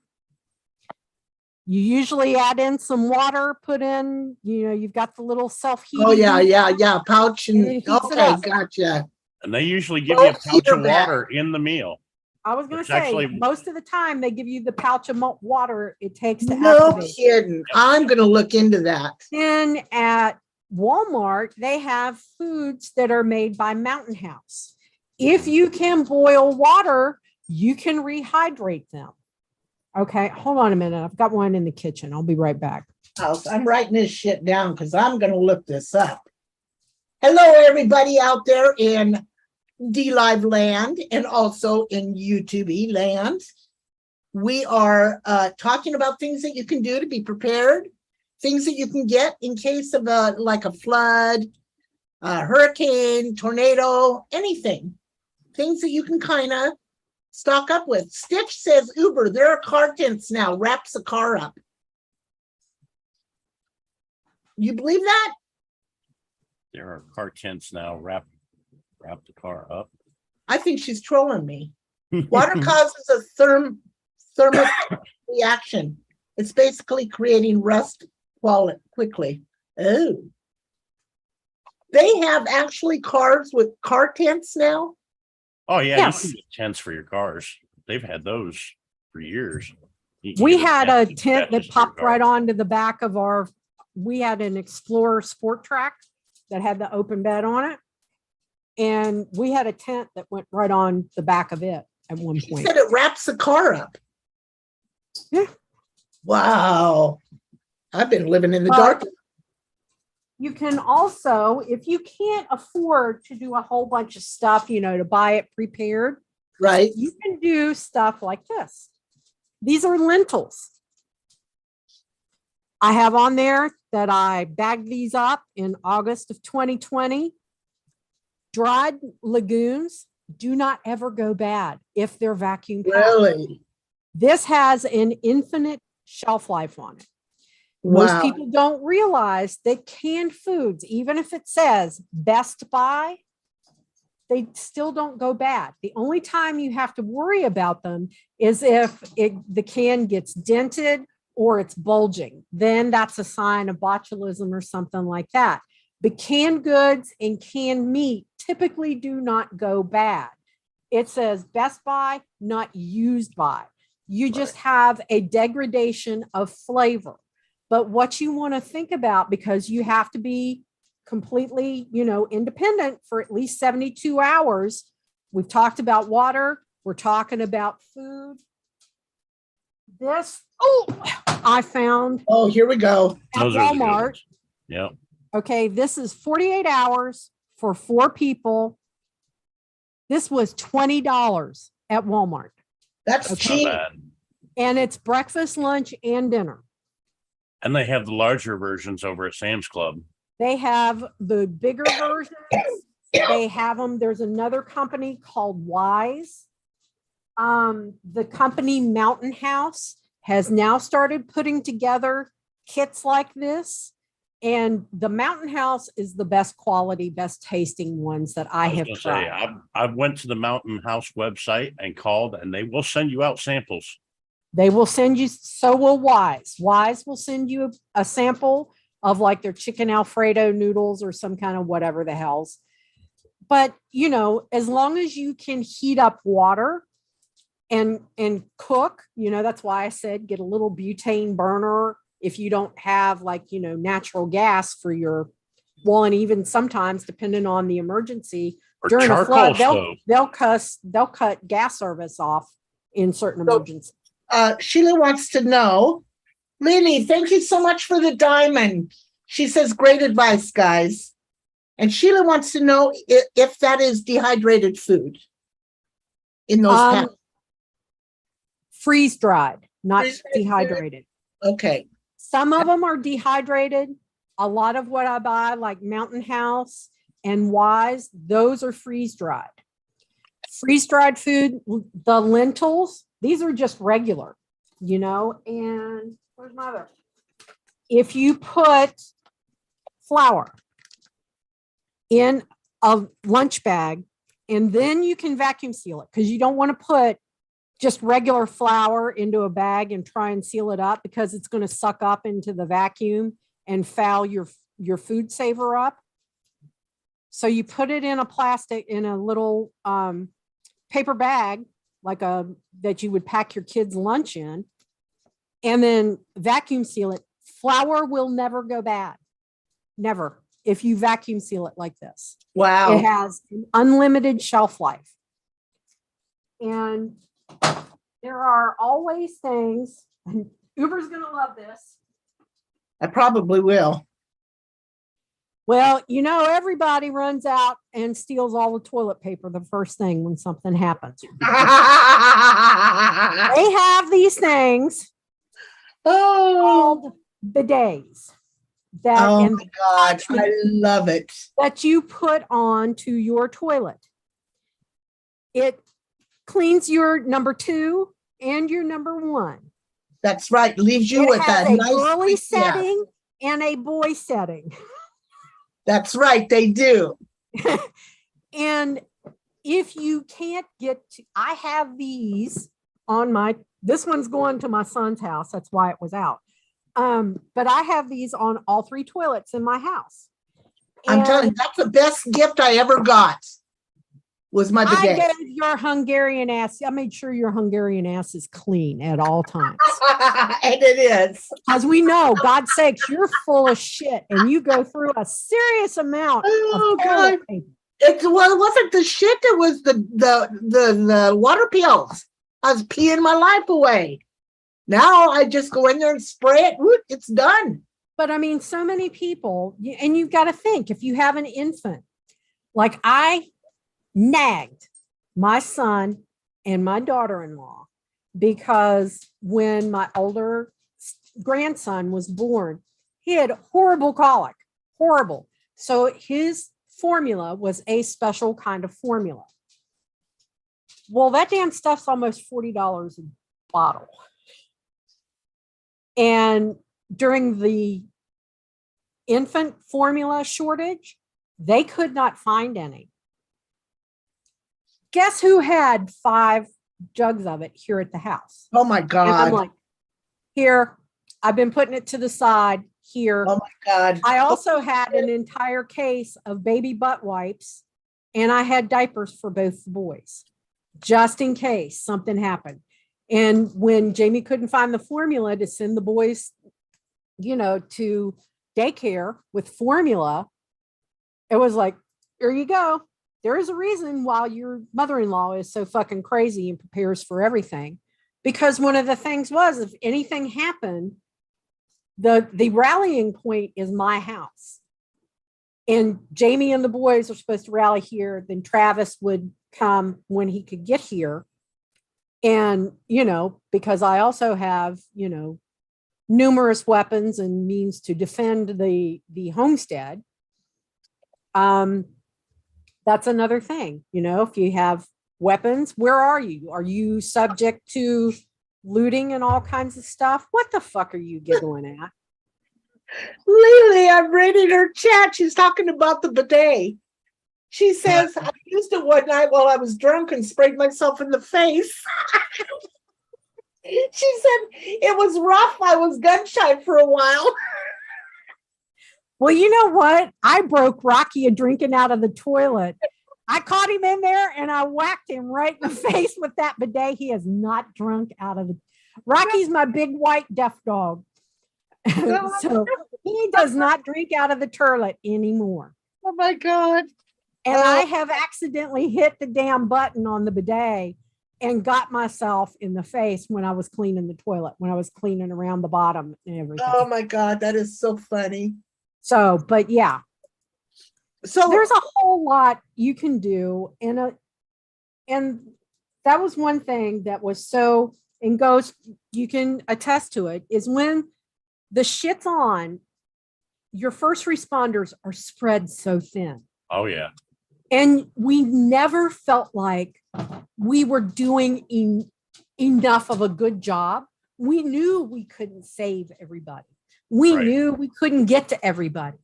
You usually add in some water, put in, you've got the little self-heating. Oh, yeah. Pouch And and, it heats it okay, up. gotcha. And they usually give you a Both pouch heater of bag. water in the meal. I was going to It's say, actually- most of the time they give you the pouch of water it takes to No activate. kidding. I'm gonna look into that. Then at Walmart, they have foods that are made by Mountain House. If you can boil water, you can rehydrate them. Okay, hold on a minute. I've got one in the kitchen. I'll be right back. I'm writing this shit down because I'm gonna look this up. Hello, everybody out there in D-Live land and also in YouTube land. We are talking about things that you can do to be prepared, things that you can get in case of like a flood, hurricane, tornado, anything. Things that you can kind of stock up with. Stitch says Uber, there are car tents now, wraps the car up. You believe that? There are car tents now. Wrap the car up. I think she's trolling me. Water causes a thermal reaction. It's basically creating rust quickly. Oh. They have actually cars with car tents now? Oh, yeah, Yes. you can get tents for your cars. They've had those for years. You can We get had a tent tent that attaches to your popped right car. onto the back of we had an Explorer Sport Track that had the open bed on it. And we had a tent that went right on the back of it at one She point. said it wraps the car up. Yeah. Wow. I've been living in the But dark. you can also, if you can't afford to do a whole bunch of stuff, to buy it prepared, Right. you can do stuff like this. These are lentils. I have on there that I bagged these up in August of 2020. Dried legumes do not ever go bad if they're vacuum packed. Really? This has an infinite shelf life on it. Most Wow. people don't realize that canned foods, even if it says best buy, they still don't go bad. The only time you have to worry about them is if the can gets dented or it's bulging. Then that's a sign of botulism or something like that. But canned goods and canned meat typically do not go bad. It says best buy, not used by. You just have a degradation of flavor. But what you want to think about, because you have to be completely, independent for at least 72 hours. We've talked about water. We're talking about food. I found Oh, here we go. at Those are the good Walmart. ones. Yeah. Okay, this is 48 hours for 4 people. This was $20 at Walmart. That's Not cheap. bad. And it's breakfast, lunch, and dinner. And they have the larger versions over at Sam's Club. They have the bigger versions. They have them. There's another company called Wise. The company Mountain House has now started putting together kits like this. And the Mountain House is the best quality, best tasting ones that I have tried. I went to the Mountain House website and called, and they will send you out samples. They will send you, so will Wise. Wise will send you a sample of like their chicken Alfredo noodles or some kind of whatever the hell's. But, as long as you can heat up water and cook, that's why I said get a little butane burner if you don't have natural gas for and even sometimes depending on the emergency Or during a charcoal flood, stove. they'll cut gas service off in certain emergencies. Sheila wants to know, Lily, thank you so much for the diamond. She says, great advice, guys. And Sheila wants to know if that is dehydrated food in those packs. Freeze dried, not Freeze-dried dehydrated. Okay. Some of them are dehydrated. A lot of what I buy, like Mountain House and Wise, those are freeze dried. Freeze dried food, the lentils, these are just regular, and where's my other? If you put flour in a lunch bag and then you can vacuum seal it, because you don't want to put just regular flour into a bag and try and seal it up, because it's going to suck up into the vacuum and foul your food saver up. So you put it in a little paper bag, that you would pack your kids' lunch in, and then vacuum seal it. Flour will never go bad. Never. If you vacuum seal it like this. Wow. It has an unlimited shelf life. And there are always things, and Uber's going to love this. I probably will. Well, everybody runs out and steals all the toilet paper the first thing when something happens. They have these things called bidets Oh my God, I love it. that you put onto your toilet. It cleans your number 2 and your number 1. That's right. Leaves you It with has that a nice girly setting and a boy setting. That's right, they do. And if you can't I have these on this one's going to my son's house. That's why it was out. But I have these on all 3 toilets in my house. I'm telling you, And that's the best gift I ever got. Was my I bidet. gave your Hungarian ass. I made sure your Hungarian ass is clean at all times. And it is. As we know, God's sakes, you're full of shit and you go through a serious amount Oh, of toilet God. paper. It wasn't the shit. It was the water pills. I was peeing my life away. Now I just go in there and spray it. Whoop, it's done. But I mean, so many people, and you've got to think if you have an infant, like I nagged my son and my daughter-in-law because when my older grandson was born, he had horrible colic, horrible. So his formula was a special kind of formula. Well, that damn stuff's almost $40 a bottle. And during the infant formula shortage, they could not find any. Guess who had 5 jugs of it here at the house? Oh my And I'm God. like, here, I've been putting it to the side here. Oh my God. I also had an entire case of baby butt wipes and I had diapers for both the boys, just in case something happened. And when Jamie couldn't find the formula to send the boys, to daycare with formula, it was like, here you go. There is a reason why your mother-in-law is so fucking crazy and prepares for everything. Because one of the things was, if anything happened, the rallying point is my house. And Jamie and the boys are supposed to rally here. Then Travis would come when he could get here. And, because I also have, numerous weapons and means to defend the homestead. That's another thing, if you have weapons, where are you? Are you subject to looting and all kinds of stuff? What the fuck are you giggling at? Lily, I'm reading her chat. She's talking about the bidet. She says, I used it one night while I was drunk and sprayed myself in the face. She said it was rough. I was gun shy for a while. Well, you know what? I broke Rocky a drinking out of the toilet. I caught him in there and I whacked him right in the face with that bidet. He is not drunk out of the. Rocky's my big white deaf dog. So he does not drink out of the toilet anymore. Oh my God. And I have accidentally hit the damn button on the bidet and got myself in the face when I was cleaning the toilet, when I was cleaning around the bottom and everything. Oh my God, that is so funny. So, but yeah. So there's a whole lot you can do. And that was one thing that was so, and Ghost, you can attest to it, is when the shit's on, your first responders are spread so thin. Oh, yeah. And we never felt like we were doing enough of a good job. We knew we couldn't save everybody. We knew we couldn't get to everybody.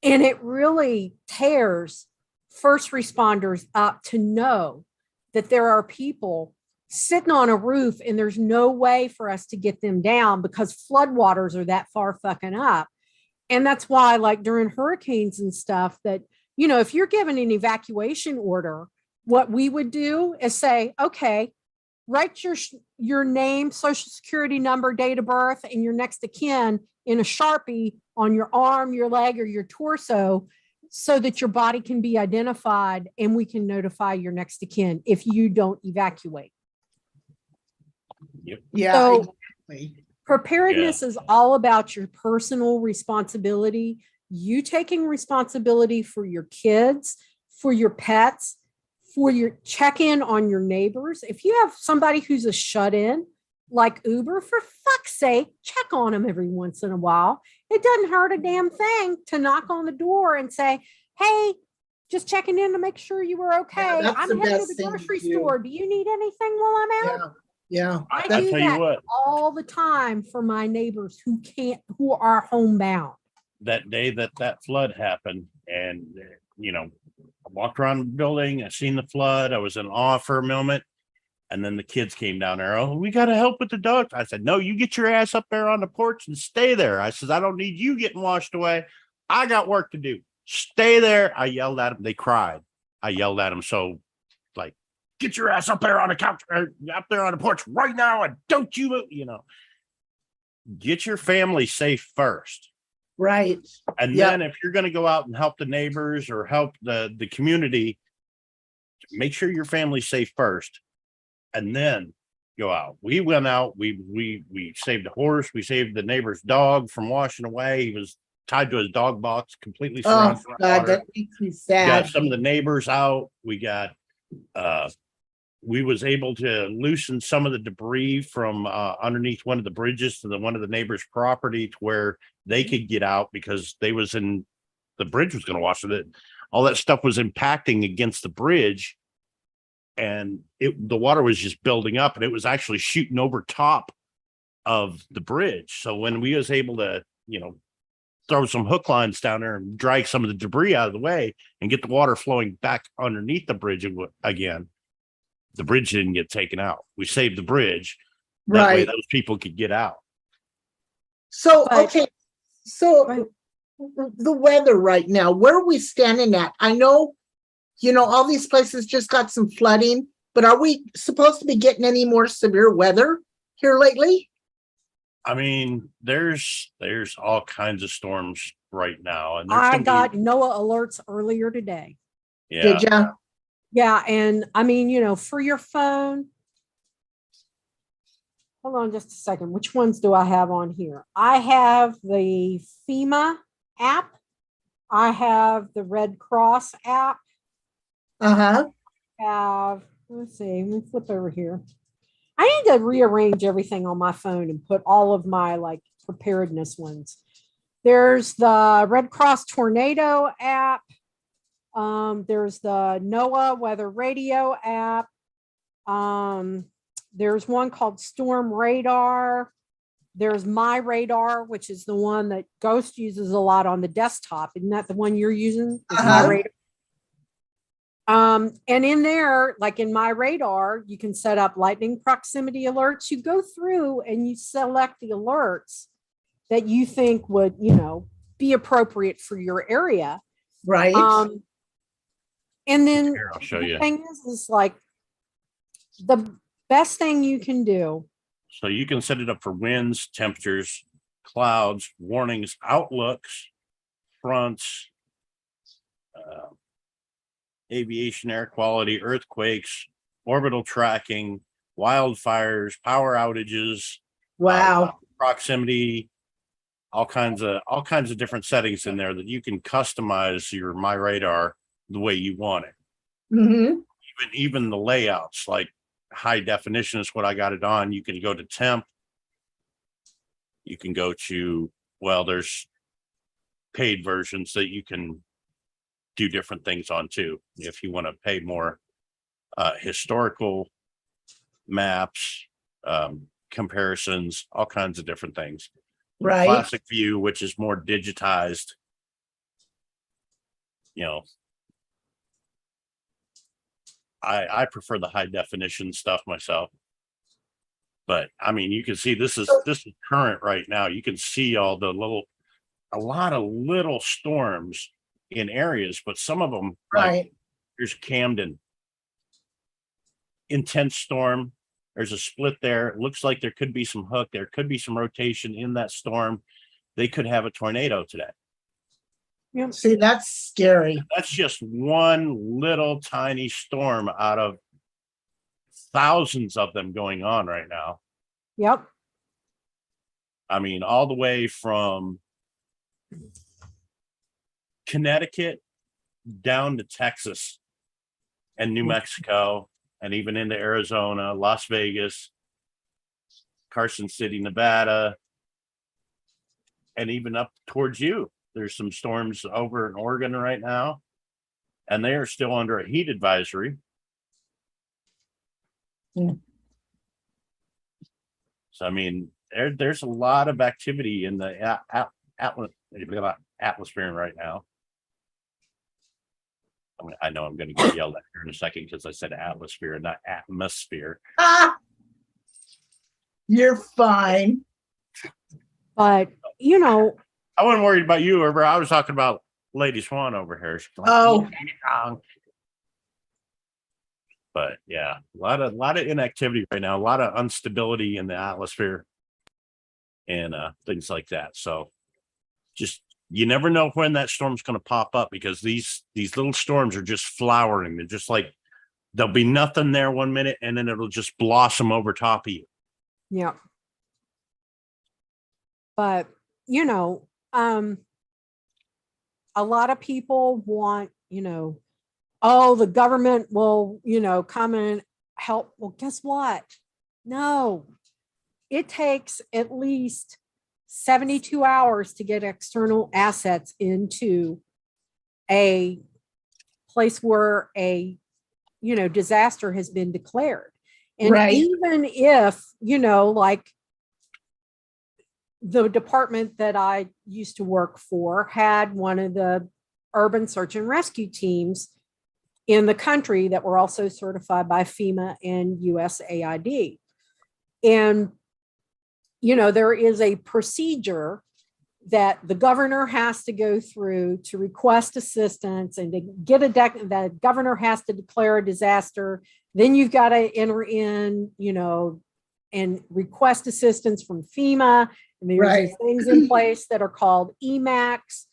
And it really tears first responders up to know that there are people sitting on a roof and there's no way for us to get them down because floodwaters are that far fucking up. And that's why, like during hurricanes and stuff, that, if you're given an evacuation order, what we would do is say, okay, write your name, social security number, date of birth, and your next of kin in a Sharpie on your arm, your leg, or your torso, so that your body can be identified and we can notify your next of kin if you don't evacuate. Yep. yeah, So exactly. preparedness is all about your personal responsibility, you taking responsibility for your kids, for your pets, for your check-in on your neighbors. If you have somebody who's a shut-in, like Uber, for fuck's sake, check on them every once in a while. It doesn't hurt a damn thing to knock on the door and say, hey, just checking in to make sure you were okay. Yeah, that's the I'm heading to best the thing to grocery do. store. Do you need anything while I'm out? Yeah. I I'll do tell you that what, all the time for my neighbors who are homebound. that day that flood happened, and I walked around the building, I seen the flood, I was in awe for a moment. And then the kids came down there. Oh, we got to help with the dogs. I said, no, you get your ass up there on the porch and stay there. I said, I don't need you getting washed away. I got work to do. Stay there. I yelled at them. They cried. I yelled at them. So, like, get your ass up there on the couch, up there on the porch right now. And don't you, get your family safe first. Right. And then if you're going to go out and help the neighbors or help the community, make sure your family's safe first. And then go out. We went out. We saved a horse. We saved the neighbor's dog from washing away. He was tied to his dog box, completely surrounded. Oh God, that makes me We sad. got some of the neighbors out. We got we was able to loosen some of the debris from underneath one of the bridges to one of the neighbors' property to where they could get out because they was in the bridge was going to wash it. All that stuff was impacting against the bridge. And the water was just building up and it was actually shooting over top of the bridge. So when we was able to, throw some hook lines down there and drag some of the debris out of the way and get the water flowing back underneath the bridge again, the bridge didn't get taken out. We saved the bridge. That way those people could get out. So, okay. So the weather right now, where are we standing at? I know, all these places just got some flooding, but are we supposed to be getting any more severe weather here lately? I mean, there's all kinds of storms right now. And I got NOAA alerts earlier today. Yeah. Did ya? Yeah. And I mean, for your phone, hold on just a second. Which ones do I have on here? I have the FEMA app. I have the Red Cross app. Let's see, let me flip over here. I need to rearrange everything on my phone and put all of my preparedness ones. There's the Red Cross Tornado app. There's the NOAA Weather Radio app. There's one called Storm Radar. There's My Radar, which is the one that Ghost uses a lot on the desktop. Isn't that the one you're using? My Radar. And in there, like in My Radar, you can set up lightning proximity alerts. You go through and you select the alerts that you think would, be appropriate for your area. Right. And then Here, I'll show you. The thing is the best thing you can do. So you can set it up for winds, temperatures, clouds, warnings, outlooks, fronts, aviation, air quality, earthquakes, orbital tracking, wildfires, power outages. Wow. Proximity, all kinds of different settings in there that you can customize your My Radar the way you want it. Mm-hmm. Even the layouts, like high definition is what I got it on. You can go to temp. You can go to, there's paid versions that you can do different things on too. If you want to pay more, historical maps, comparisons, all kinds of different things. Right. Classic view, which is more digitized. I prefer the high definition stuff myself. But I mean, you can see this is current right now. You can see all the a lot of little storms in areas, but some of them, like here's Camden, intense storm. There's a split there. It looks like there could be some hook. There could be some rotation in that storm. They could have a tornado today. Yeah. See, that's scary. That's just one little tiny storm out of thousands of them going on right now. Yep. I mean, all the way from Connecticut down to Texas and New Mexico and even into Arizona, Las Vegas, Carson City, Nevada, and even up towards you. There's some storms over in Oregon right now, and they are still under a heat advisory. Mm. So, I mean, there's a lot of activity in the atmosphere right now. I know I'm going to get yelled at here in a second because I said atmosphere, not atmosphere. Ah, you're fine. But, you know, I wasn't worried about you, Ever. I was talking about Lady Swan over here. She's like, Oh. "Yeah." But yeah, a lot of inactivity right now, a lot of instability in the atmosphere and things like that. So just you never know when that storm's going to pop up because these little storms are just flowering. They're just like there'll be nothing there 1 minute and then it'll just blossom over top of you. yeah. But, you know, a lot of people want, you know, oh, the government will, you know, come and help. Well, guess what? No, it takes at least 72 hours to get external assets into a place where a, you know, disaster has been declared. And Right. even if, you know, like the department that I used to work for had one of the urban search and rescue teams in the country that were also certified by FEMA and USAID. And, you know, there is a procedure that the governor has to go through to request assistance and to get the governor has to declare a disaster. Then you've got to enter in, you know, and request assistance from FEMA. And there's Right. these things in place that are called EMACs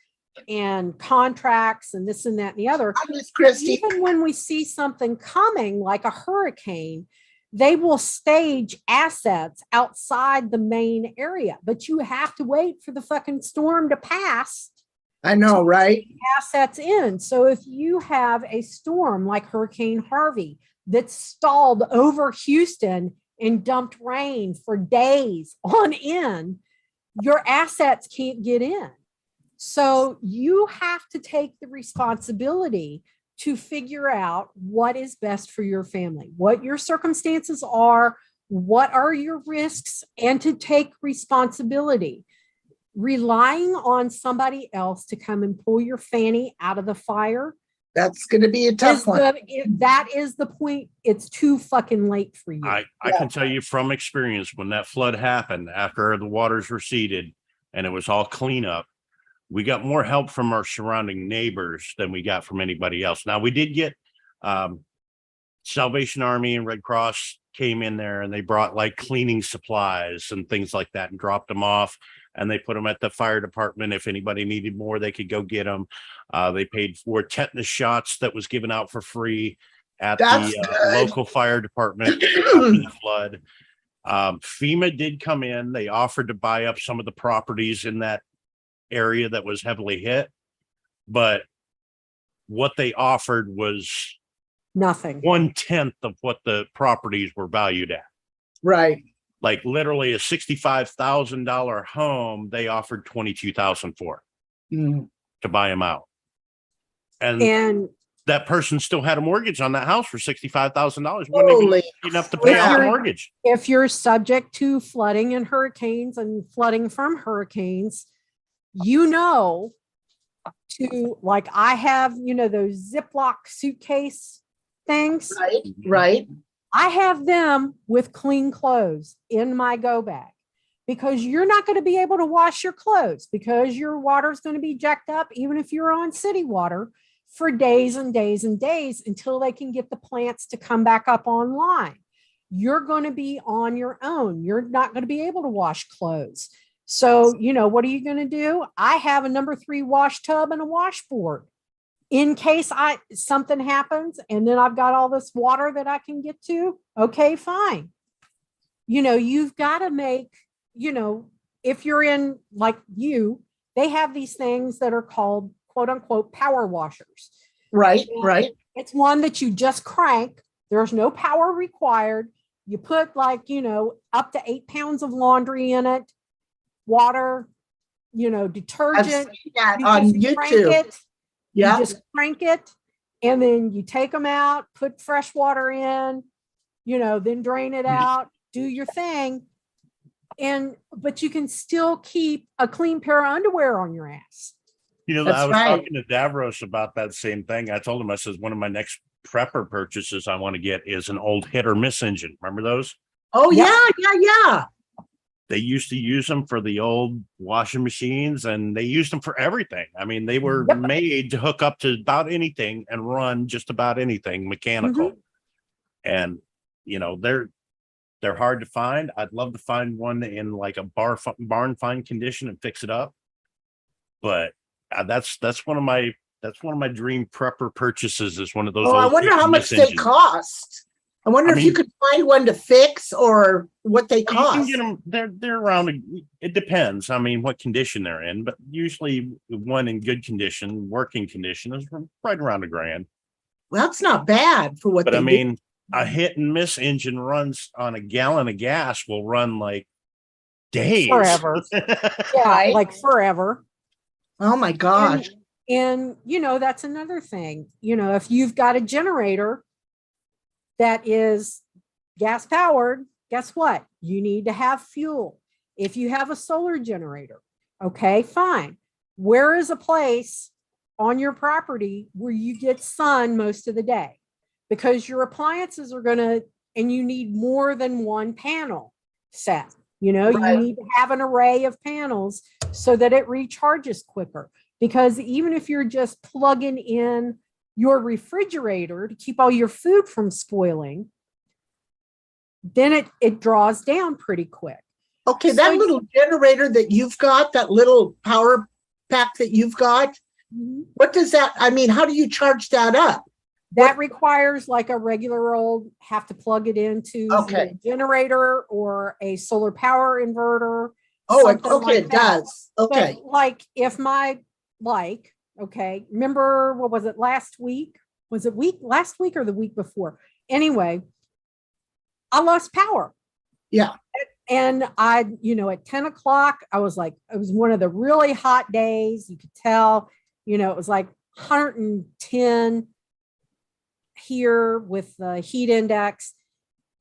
and contracts and this and that and the other. Miss Christie. Even when we see something coming like a hurricane, they will stage assets outside the main area, but you have to wait for the fucking storm to pass. I know, right? Assets in. So if you have a storm like Hurricane Harvey that stalled over Houston and dumped rain for days on end, your assets can't get in. So you have to take the responsibility to figure out what is best for your family, what your circumstances are, what are your risks, and to take responsibility. Relying on somebody else to come and pull your fanny out of the fire. That's going to be a tough one. That is the point. It's too fucking late for you. I can tell you from experience when that flood happened after the waters receded and it was all cleanup, we got more help from our surrounding neighbors than we got from anybody else. Now we did get Salvation Army and Red Cross came in there and they brought like cleaning supplies and things like that and dropped them off. And they put them at the fire department. If anybody needed more, they could go get them. They paid for tetanus shots that was given out for free at the local fire department after the flood. FEMA did come in. They offered to buy up some of the properties in that area that was heavily hit. But what they offered was nothing. 1/10 of what the properties were valued at. Right. Like literally a $65,000 home, they offered $22,000 for to buy them out. And that person still had a mortgage on that house for $65,000. Wouldn't enough to pay off the mortgage. If you're subject to flooding and hurricanes and flooding from hurricanes, you know, to like I have, you know, those Ziploc suitcase things. Right. Right. I have them with clean clothes in my go bag because you're not going to be able to wash your clothes because your water is going to be jacked up, even if you're on city water, for days and days and days until they can get the plants to come back up online. You're going to be on your own. You're not going to be able to wash clothes. So, you know, what are you going to do? I have a number 3 wash tub and a washboard. In case something happens and then I've got all this water that I can get to, okay, fine. You know, you've got to make, you know, if you're in like they have these things that are called quote unquote power washers. Right, right. It's one that you just crank. There's no power required. You put like, you know, up to 8 pounds of laundry in it, water, you know, detergent. I've seen that on YouTube. Yeah. You just crank it and then you take them out, put fresh water in, you know, then drain it out, do your thing. But you can still keep a clean pair of underwear on your ass. You know, That's I was right. talking to Davros about that same thing. I told him, I says, one of my next prepper purchases I want to get is an old hit or miss engine. Remember those? Oh, Yep. yeah. They used to use them for the old washing machines, and they used them for everything. I mean, they were Yep. made to hook up to about anything and run just about anything mechanical. And, you know, they're hard to find. I'd love to find one in like a barn find condition and fix it up. But that's one of my dream prepper purchases, is one of those Oh, I old wonder hit how and much miss they engines. cost. I wonder I if you mean- could find one to fix or what they You can cost. get them. They're around. It depends. I mean, what condition they're in, but usually one in good condition, working condition, is right around $1,000. Well, that's not bad for what But they I do. mean, a hit and miss engine runs on a gallon of gas will run like days. Forever. Yeah, Right. like forever. Oh my gosh. And, you know, that's another thing. You know, if you've got a generator that is gas powered, guess what? You need to have fuel. If you have a solar generator, okay, fine. Where is a place on your property where you get sun most of the day? Because your appliances are going to, and you need more than one panel set. You know, Right. you need to have an array of panels so that it recharges quicker. Because even if you're just plugging in your refrigerator to keep all your food from spoiling, then it draws down pretty quick. Okay, So that you- little generator that you've got, that little power pack that you've got, what does that, I mean, how do you charge that up? That requires like a regular old, have to plug it into Okay. the generator or a solar power inverter. Oh, something okay, like it that. does. Okay. But like if okay, remember, what was it last week? Was it last week or the week before? Anyway, I lost power. Yeah. And at 10 o'clock, I was like, it was one of the really hot days. You could tell, it was like 110 here with the heat index.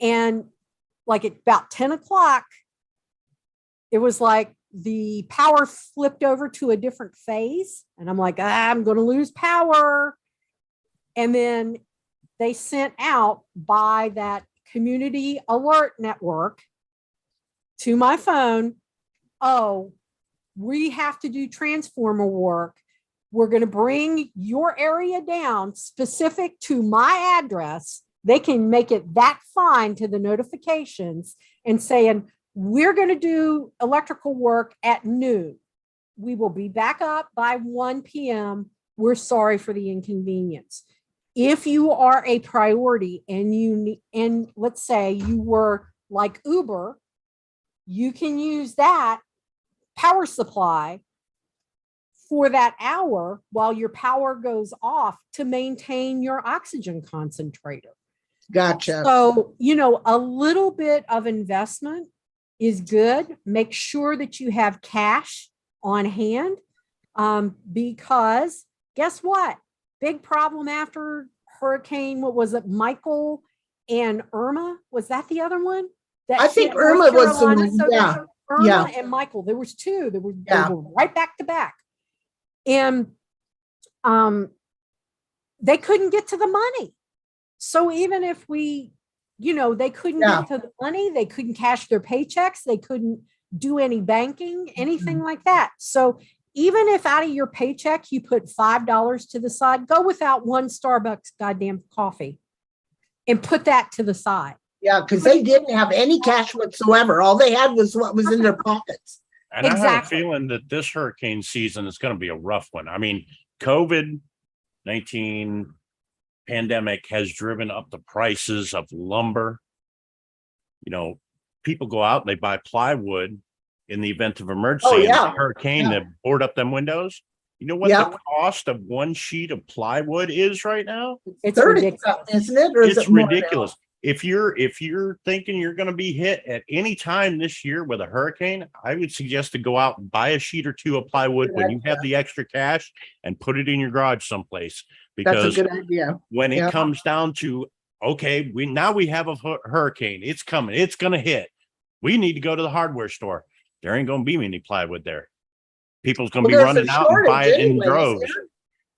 And like at about 10 o'clock, it was like the power flipped over to a different phase. And I'm like, I'm going to lose power. And then they sent out by that community alert network to my phone, oh, we have to do transformer work. We're going to bring your area down specific to my address. They can make it that fine to the notifications and saying, we're going to do electrical work at noon. We will be back up by 1 p.m. We're sorry for the inconvenience. If you are a priority and let's say you were like Uber, you can use that power supply for that hour while your power goes off to maintain your oxygen concentrator. Gotcha. So, a little bit of investment is good. Make sure that you have cash on hand, because guess what? Big problem after Hurricane, what was it, Michael and Irma? Was that the other one? I think Irma was the one, yeah. Irma Yeah. and Michael. There was two. They were Yeah. right back to back. And they couldn't get to the money. So even if they couldn't get to the money, they couldn't cash their paychecks, they couldn't do any banking, anything like that. So even if out of your paycheck you put $5 to the side, go without one Starbucks goddamn coffee and put that to the side. Yeah, because they didn't have any cash whatsoever. All they had was what was in their pockets. And I have a Exactly. feeling that this hurricane season is going to be a rough one. I mean, COVID-19 pandemic has driven up the prices of lumber. People go out and they buy plywood in the event of emergency. Oh, and yeah. the hurricane Yeah. to board up them windows. You know what Yeah. the cost of one sheet of plywood is right now? It's 30 ridiculous. something, isn't it? Or is It's it more now? ridiculous. If you're thinking you're going to be hit at any time this year with a hurricane, I would suggest to go out and buy a sheet or two of plywood Good when you have the extra cash and put it in your garage someplace. That's a Because good idea. when it Yeah. comes down to, okay, we have a hurricane, it's coming, it's going to hit. We need to go to the hardware store. There ain't going to be any plywood there. People's going to Well, be there's a running out and buy shortage it in anyway, isn't droves. there?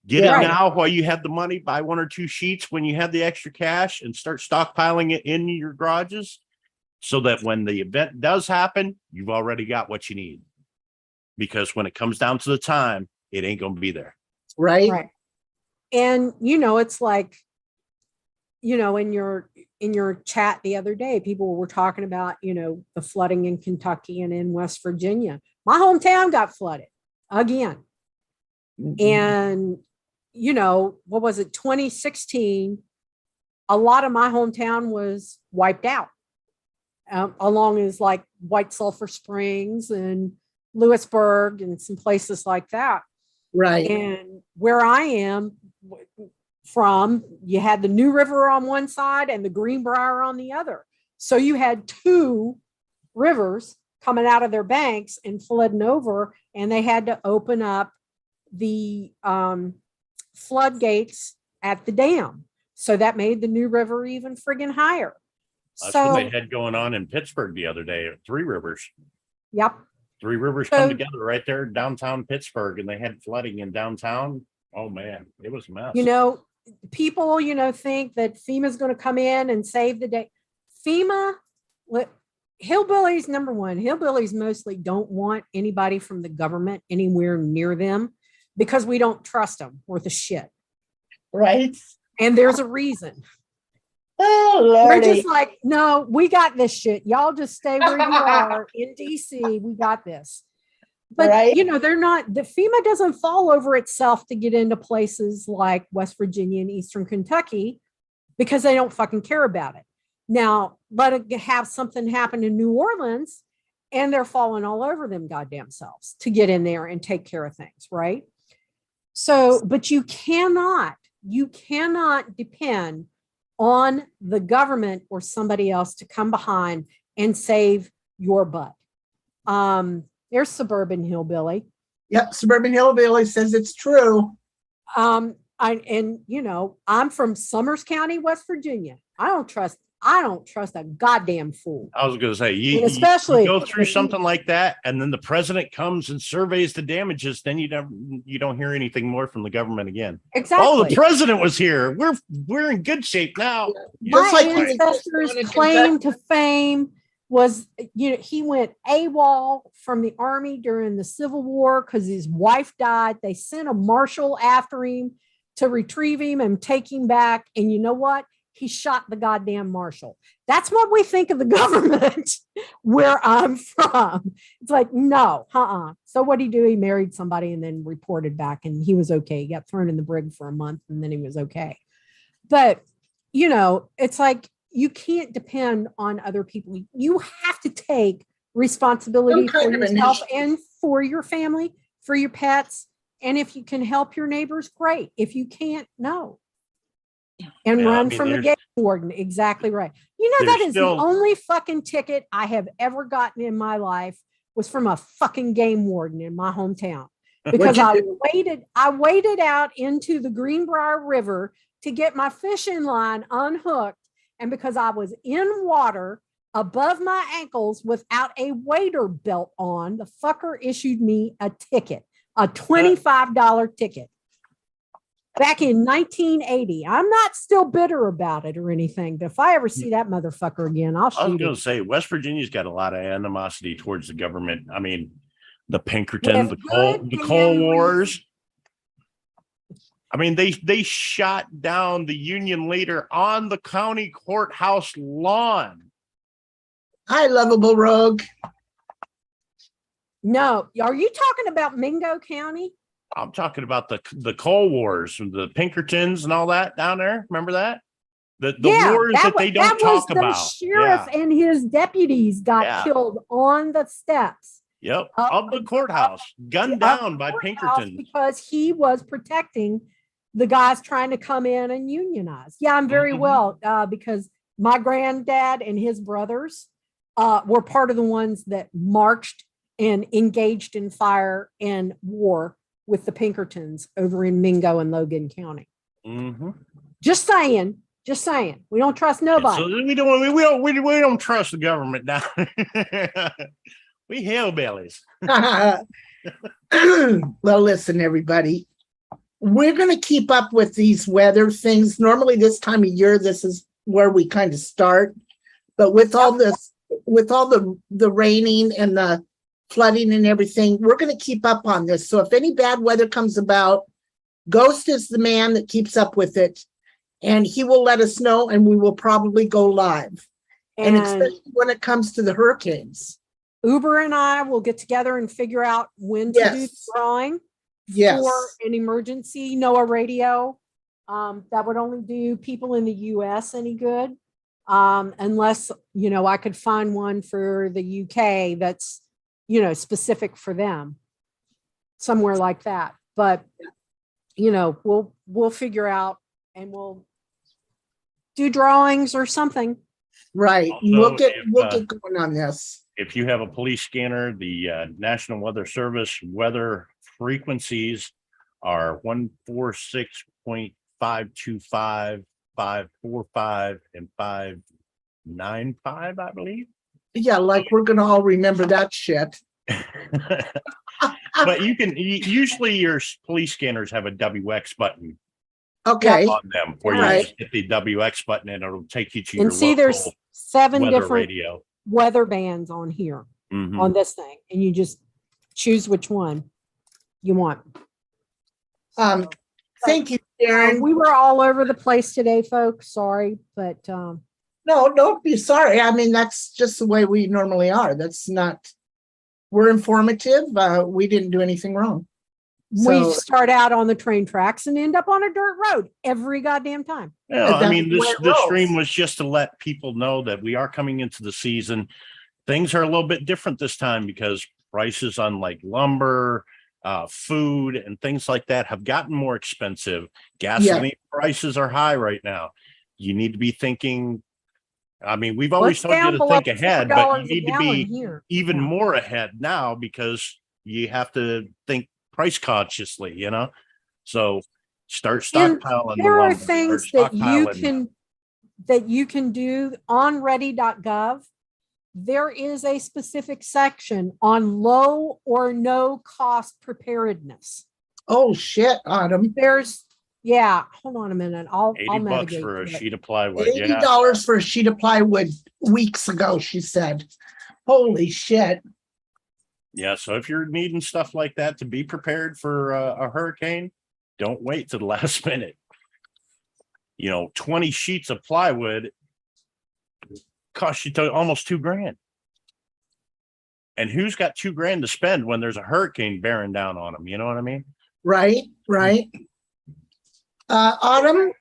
Get Yeah. it now while you have the money. Buy 1 or 2 sheets when you have the extra cash and start stockpiling it in your garages so that when the event does happen, you've already got what you need. Because when it comes down to the time, it ain't going to be there. Right. Right. And it's like, in your chat the other day, people were talking about, the flooding in Kentucky and in West Virginia. My hometown got flooded again. And, what was it? 2016, a lot of my hometown was wiped out, along as like White Sulphur Springs and Lewisburg and some places like that. Right. And where I am from, you had the New River on one side and the Greenbrier on the other. So you had 2 rivers coming out of their banks and flooding over, and they had to open up the floodgates at the dam. So that made the New River even friggin' higher. That's what they had going on in Pittsburgh the other day. 3 rivers. Yep. 3 rivers come together right there downtown Pittsburgh, and they had flooding in downtown. Oh man, it was a mess. People, think that FEMA's going to come in and save the day. FEMA, hillbillies, number one, hillbillies mostly don't want anybody from the government anywhere near them because we don't trust them worth a shit. Right. And there's a reason. Oh, We're Lordy. just like, no, we got this shit. Y'all just stay where you are in DC. We got this. But, Right. they're not, the FEMA doesn't fall over itself to get into places like West Virginia and Eastern Kentucky because they don't fucking care about it. Now, let it have something happen in New Orleans and they're falling all over them goddamn selves to get in there and take care of things, right? So, but you cannot depend on the government or somebody else to come behind and save your butt. There's Suburban Hillbilly. Yep. Suburban Hillbilly says it's true. I'm from Summers County, West Virginia. I don't trust a goddamn fool. I was going to say, you go through something like that, and then the president comes and surveys the damages. Then you don't hear anything more from the government again. Exactly. Oh, the president was here. We're in good shape now. My ancestors' claim to fame was, he went AWOL from the army during the Civil War because his wife died. They sent a marshal after him to retrieve him and take him back. And you know what? He shot the goddamn marshal. That's what we think of the government where I'm from. It's like, no, So what did he do? He married somebody and then reported back and he was okay. He got thrown in the brig for a month and then he was okay. But, it's like, you can't depend on other people. You have to take responsibility for yourself and for your family, for your pets. And if you can help your neighbors, great. If you can't, no. And run from the game warden. Exactly right. That is the only fucking ticket I have ever gotten in my life was from a fucking game warden in my hometown. Because I waded out into the Greenbrier River to get my fishing line unhooked. And because I was in water above my ankles without a wader belt on, the fucker issued me a ticket, a $25 ticket. Back in 1980. I'm not still bitter about it or anything, but if I ever see that motherfucker again, I'll shoot him. I was going to say, West Virginia's got a lot of animosity towards the government. I mean, the Pinkerton, the Coal Wars. I mean, they shot down the Union leader on the county courthouse lawn. Hi, lovable rogue. No, are you talking about Mingo County? I'm talking about the Coal Wars, the Pinkertons and all that down there. Remember that? The wars that they don't talk about. The sheriff and his deputies got killed on the steps. Yep, of the courthouse, gunned down by Pinkertons because he was protecting the guys trying to come in and unionize. Yeah, I'm very well because my granddad and his brothers were part of the ones that marched and engaged in fire and war with the Pinkertons over in Mingo and Logan County. Just saying. We don't trust nobody. So we don't trust the government now. We hillbillies. Well, listen, everybody. We're going to keep up with these weather things. Normally, this time of year, this is where we kind of start. But with all this, with all the raining and the flooding and everything, we're going to keep up on this. So if any bad weather comes about, Ghost is the man that keeps up with it, and he will let us know, and we will probably go live. And especially when it comes to the hurricanes. Uber and I will get together and figure out when to do the drawing for an emergency NOAA radio. That would only do people in the US any good. Unless, you know, I could find one for the UK that's, you know, specific for them, somewhere like that. But, you know, we'll figure out, and we'll do drawings or something. Right. Also, we'll get going on this. If you have a police scanner, the National Weather Service weather frequencies are 146.525, 545, and 595, I believe. Yeah, like we're gonna all remember that shit. But you can usually your police scanners have a WX button Okay. on them, where you just hit the WX button and it'll take you to your see, there's local 7 weather different radio. weather bands on here on this thing, and you just choose which one you want. Thank you, Sharon. We were all over the place today, folks. Sorry, but no, don't be sorry. I mean, that's just the way we normally are. That's not. We're informative. We didn't do anything wrong. We start out on the train tracks and end up on a dirt road every goddamn time. Yeah, I mean, this stream was just to let people know that we are coming into the season. Things are a little bit different this time because prices on like lumber, food, and things like that have gotten more expensive. Gasoline prices are high right now. You need to be thinking. I mean, we've always told you to think ahead, but you need to be even more ahead now because you have to think price consciously, you know. So start stockpiling. There are things that you can do on ready.gov. There is a specific section on low or no cost preparedness. Oh shit, Autumn. Hold on a minute. I'll $80 for a sheet of plywood. $80 for a sheet of plywood weeks ago, she said. Holy shit. Yeah, so if you're needing stuff like that to be prepared for a hurricane, don't wait to the last minute. You know, 20 sheets of plywood cost you almost $2,000. And who's got $2,000 to spend when there's a hurricane bearing down on them? You know what I mean? Right. Autumn,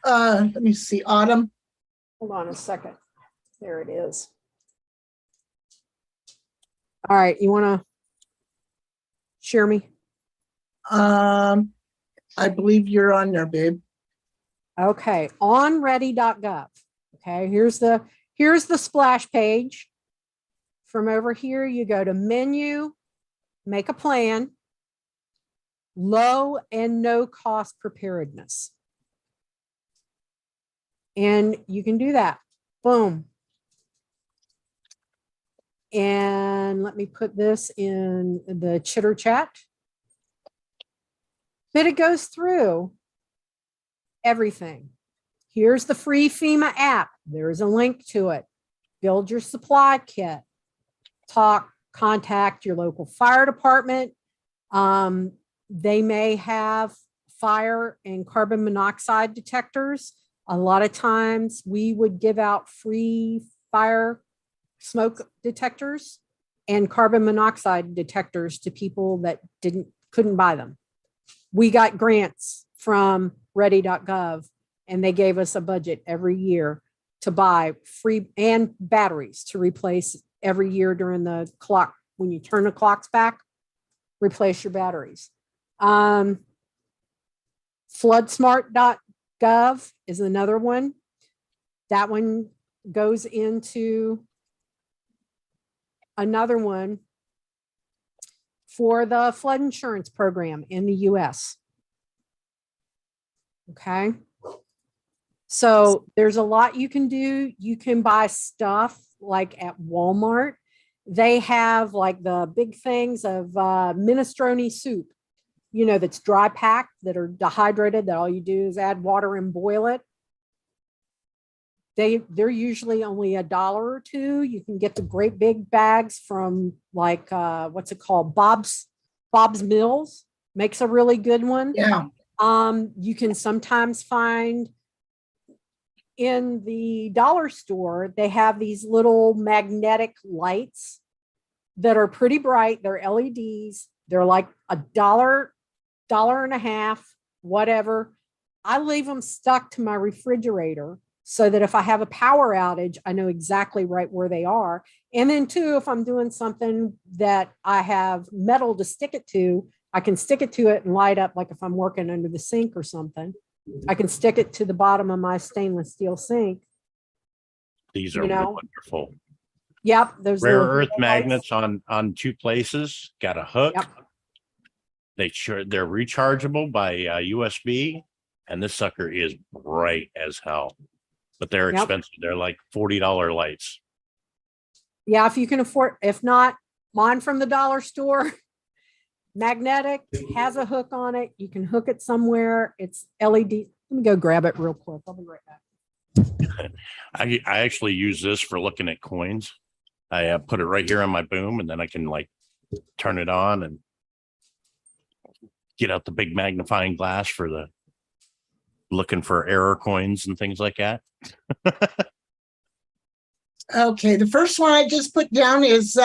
let me see, Autumn. Hold on a second. There it is. All right, you want to share me? I believe you're on there, babe. Okay, on ready.gov. Okay, here's the splash page. From over here, you go to menu, make a plan, low and no cost preparedness. And you can do that. Boom. And let me put this in the chitter chat. But it goes through everything. Here's the free FEMA app. There's a link to it. Build your supply kit. Contact your local fire department. They may have fire and carbon monoxide detectors. A lot of times we would give out free fire smoke detectors and carbon monoxide detectors to people that couldn't buy them. We got grants from ready.gov and they gave us a budget every year to buy free and batteries to replace every year during the clock. When you turn the clocks back, replace your batteries. Floodsmart.gov is another one. That one goes into another one for the flood insurance program in the US. Okay. So there's a lot you can do. You can buy stuff like at Walmart They have like the big things of minestrone soup, that's dry packed, that are dehydrated, that all you do is add water and boil it. They're usually only $1 or $2. You can get the great big bags from like what's it called? Bob's Mills makes a really good one. Yeah. You can sometimes find in the dollar store, they have these little magnetic lights that are pretty bright. They're LEDs. They're like $1, $1.50, whatever. I leave them stuck to my refrigerator so that if I have a power outage, I know exactly right where they are. And then too, if I'm doing something that I have metal to stick it to, I can stick it to it and light up. Like if I'm working under the sink or something, I can stick it to the bottom of my stainless steel sink. These are wonderful. Yep. There's Rare little earth lights. magnets on 2 places. Got a hook. Yep. They're rechargeable by USB, and this sucker is bright as hell. But they're Yep. expensive. They're like $40 lights. Yeah, if you can afford, if not, mine from the dollar store, magnetic, has a hook on it. You can hook it somewhere. It's LED. Let me go grab it real quick. I'll be right back. I actually use this for looking at coins. I put it right here on my boom, and then I can like turn it on and get out the big magnifying glass for the looking for error coins and things like that. Okay, the first one I just put down is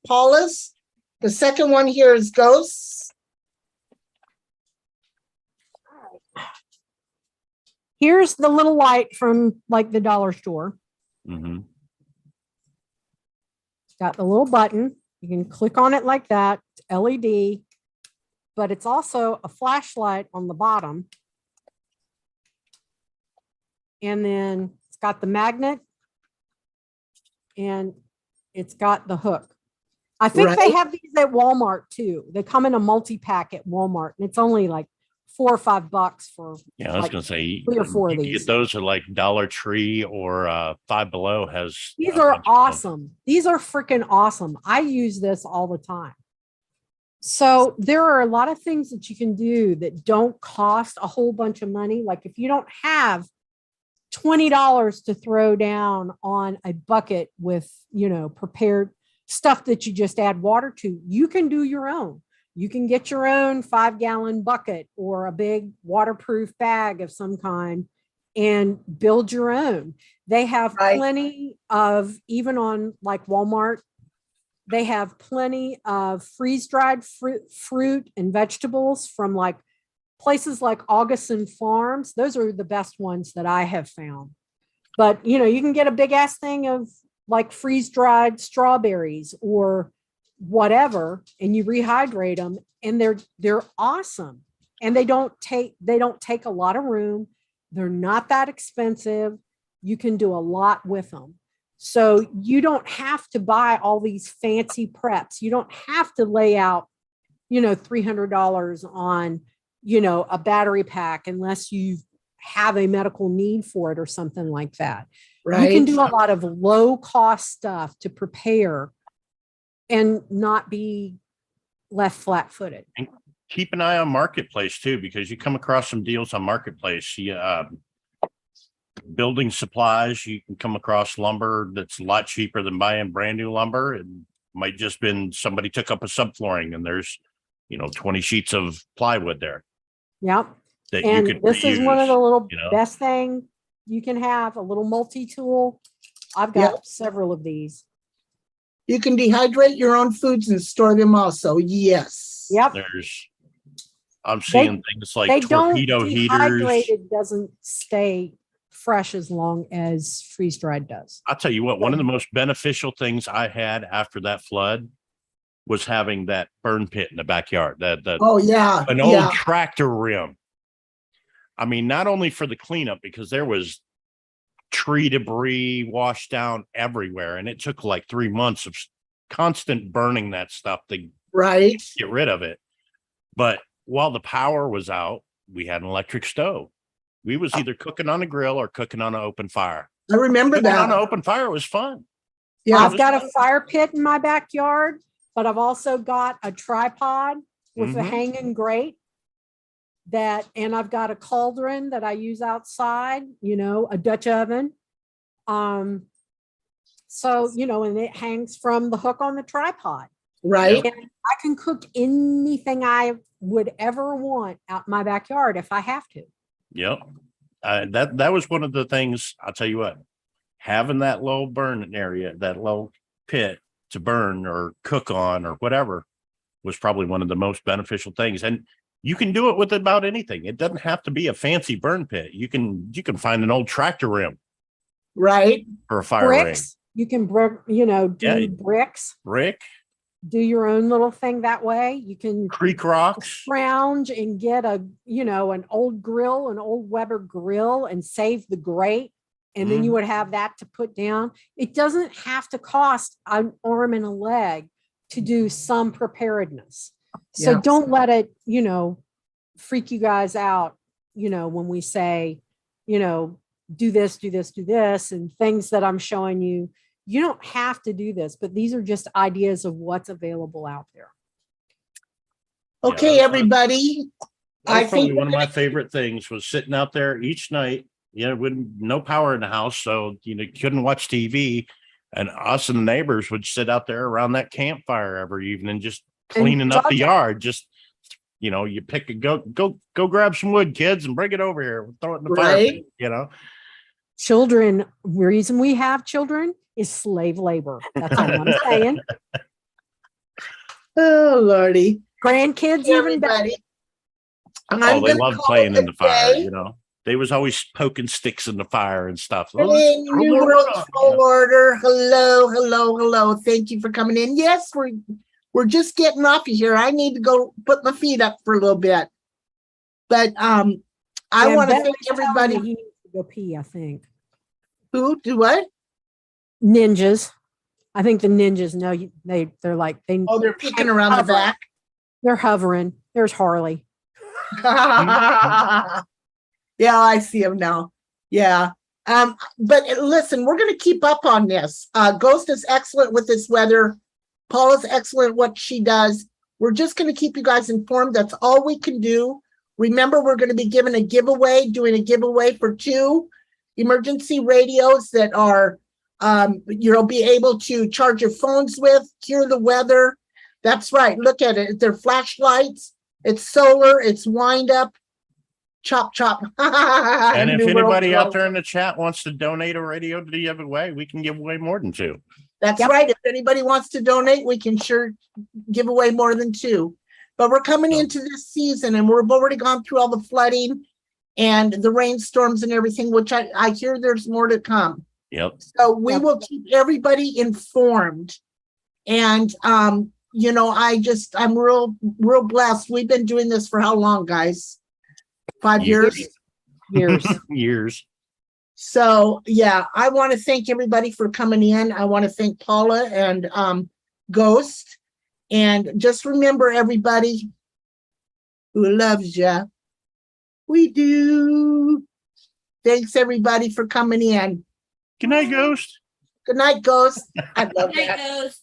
Paula's. The second one here is Ghosts. Here's the little light from like the dollar store. Mm-hmm. It's got the little button. You can click on it like that. It's LED, but it's also a flashlight on the bottom. And then it's got the magnet and it's got the hook. I think they Right. have these at Walmart too. They come in a multi-pack at Walmart and it's only like $4 or $5 for. Yeah, I was like gonna say 3 or 4 you of can these. get those at like Dollar Tree or Five Below has. These a are bunch of them. awesome. These are freaking awesome. I use this all the time. So there are a lot of things that you can do that don't cost a whole bunch of money. Like if you don't have $20 to throw down on a bucket with, prepared stuff that you just add water to, you can do your own. You can get your own 5-gallon bucket or a big waterproof bag of some kind and build your own. They have Right. plenty of, even on like Walmart, they have plenty of freeze-dried fruit and vegetables from like places like Augustin Farms. Those are the best ones that I have found. But, you can get a big ass thing of like freeze-dried strawberries or whatever, and you rehydrate them, and they're awesome. And they don't take a lot of room. They're not that expensive. You can do a lot with them. So you don't have to buy all these fancy preps. You don't have to lay out, $300 on, a battery pack unless you have a medical need for it or something like that. Right. You can do a lot of low cost stuff to prepare and not be left flat footed. Keep an eye on Marketplace too, because you come across some deals on Marketplace. Building supplies, you can come across lumber that's a lot cheaper than buying brand new lumber. It might just been somebody took up a subflooring and there's 20 sheets of plywood there. Yep. That And you could this is one of the reuse, little you know? best thing you can have, a little multi-tool. I've got Yep. several of these. You can dehydrate your own foods and store them also. Yes. Yep. I'm seeing things like They don't torpedo heaters. dehydrated doesn't stay fresh as long as freeze dried does. I'll tell you what, one of the most beneficial things I had after that flood was having that burn pit in the backyard. Oh yeah. An Yeah. old tractor rim. I mean, not only for the cleanup, because there was tree debris washed down everywhere, and it took like 3 months of constant burning that stuff to Right. get rid of it. But while the power was out, we had an electric stove. We was either cooking on a grill or cooking on an open fire. I remember Cooking on an that. open fire was fun. Yeah. I've got a fire pit in my backyard, but I've also got a tripod with a Mhm. hanging grate and I've got a cauldron that I use outside, a Dutch oven. So, and it hangs from the hook on the tripod. Right. And I can cook anything I would ever want out in my backyard if I have to. Yep. That was one of the things, I'll tell you what, having that low burn area, that low pit to burn or cook on or whatever was probably one of the most beneficial things. And you can do it with about anything. It doesn't have to be a fancy burn pit. You can find an old tractor rim Right. for a fire Bricks, you can, do bricks, ring. do your own little thing that way. You can Creek rocks. scrounge and get an old grill, an old Weber grill, and save the grate. And then you would have that to put down. It doesn't have to cost an arm and a leg to do some preparedness. So Yeah. don't let it, freak you guys out, when we say, do this, do this, do this, and things that I'm showing you. You don't have to do this, but these are just ideas of what's available out there. Okay, Yeah, everybody. That's I probably think one of my favorite things was sitting out there each night, with no power in the house. So, couldn't watch TV, and us and the neighbors would sit out there around that campfire every evening, just cleaning up the judge 'em. yard. Just, you pick a go grab some wood, kids, and bring it over here. Throw it in the fire Right. pit, Children, reason we have children is slave labor. That's all I'm saying. Oh, Lordy. Grandkids, even better. Everybody. Oh, I'm they gonna love call playing it in the fire, day. They was always poking sticks in the fire and stuff. Hey, New World Full Order. Hello, hello, hello. Thank you for coming in. Yes, we're just getting off of here. I need to go put my feet up for a little bit. But I And want to Ben thank was telling me everybody. he needs to go pee, I think. Who do what? Ninjas. I think the ninjas know they're like Oh, they're peeking around the back. They're hovering. There's Harley. Yeah, I see him now. Yeah. But listen, we're going to keep up on this. Ghost is excellent with this weather. Paula's excellent what she does. We're just going to keep you guys informed. That's all we can do. Remember, we're going to be doing a giveaway for 2 emergency radios that are, you'll be able to charge your phones with, hear the weather. That's right. Look at it. They're flashlights. It's solar. It's wind up. Chop, chop. And if New anybody World out there in the chat wants to donate a radio to the giveaway, we can give away more than 2. That's right. If anybody wants to donate, we can sure give away more than 2. But we're coming into this season and we've already gone through all the flooding and the rainstorms and everything, which I hear there's more to come. Yep. So we will keep everybody informed. And, I'm real blessed. We've been doing this for how long, guys? 5 years? Years. So, yeah, I want to thank everybody for coming in. I want to thank Paula and Ghost. And just remember, everybody who loves you, we do. Thanks, everybody, for coming in. Good night, Ghost. Good night, Ghost. I love that. Ghost.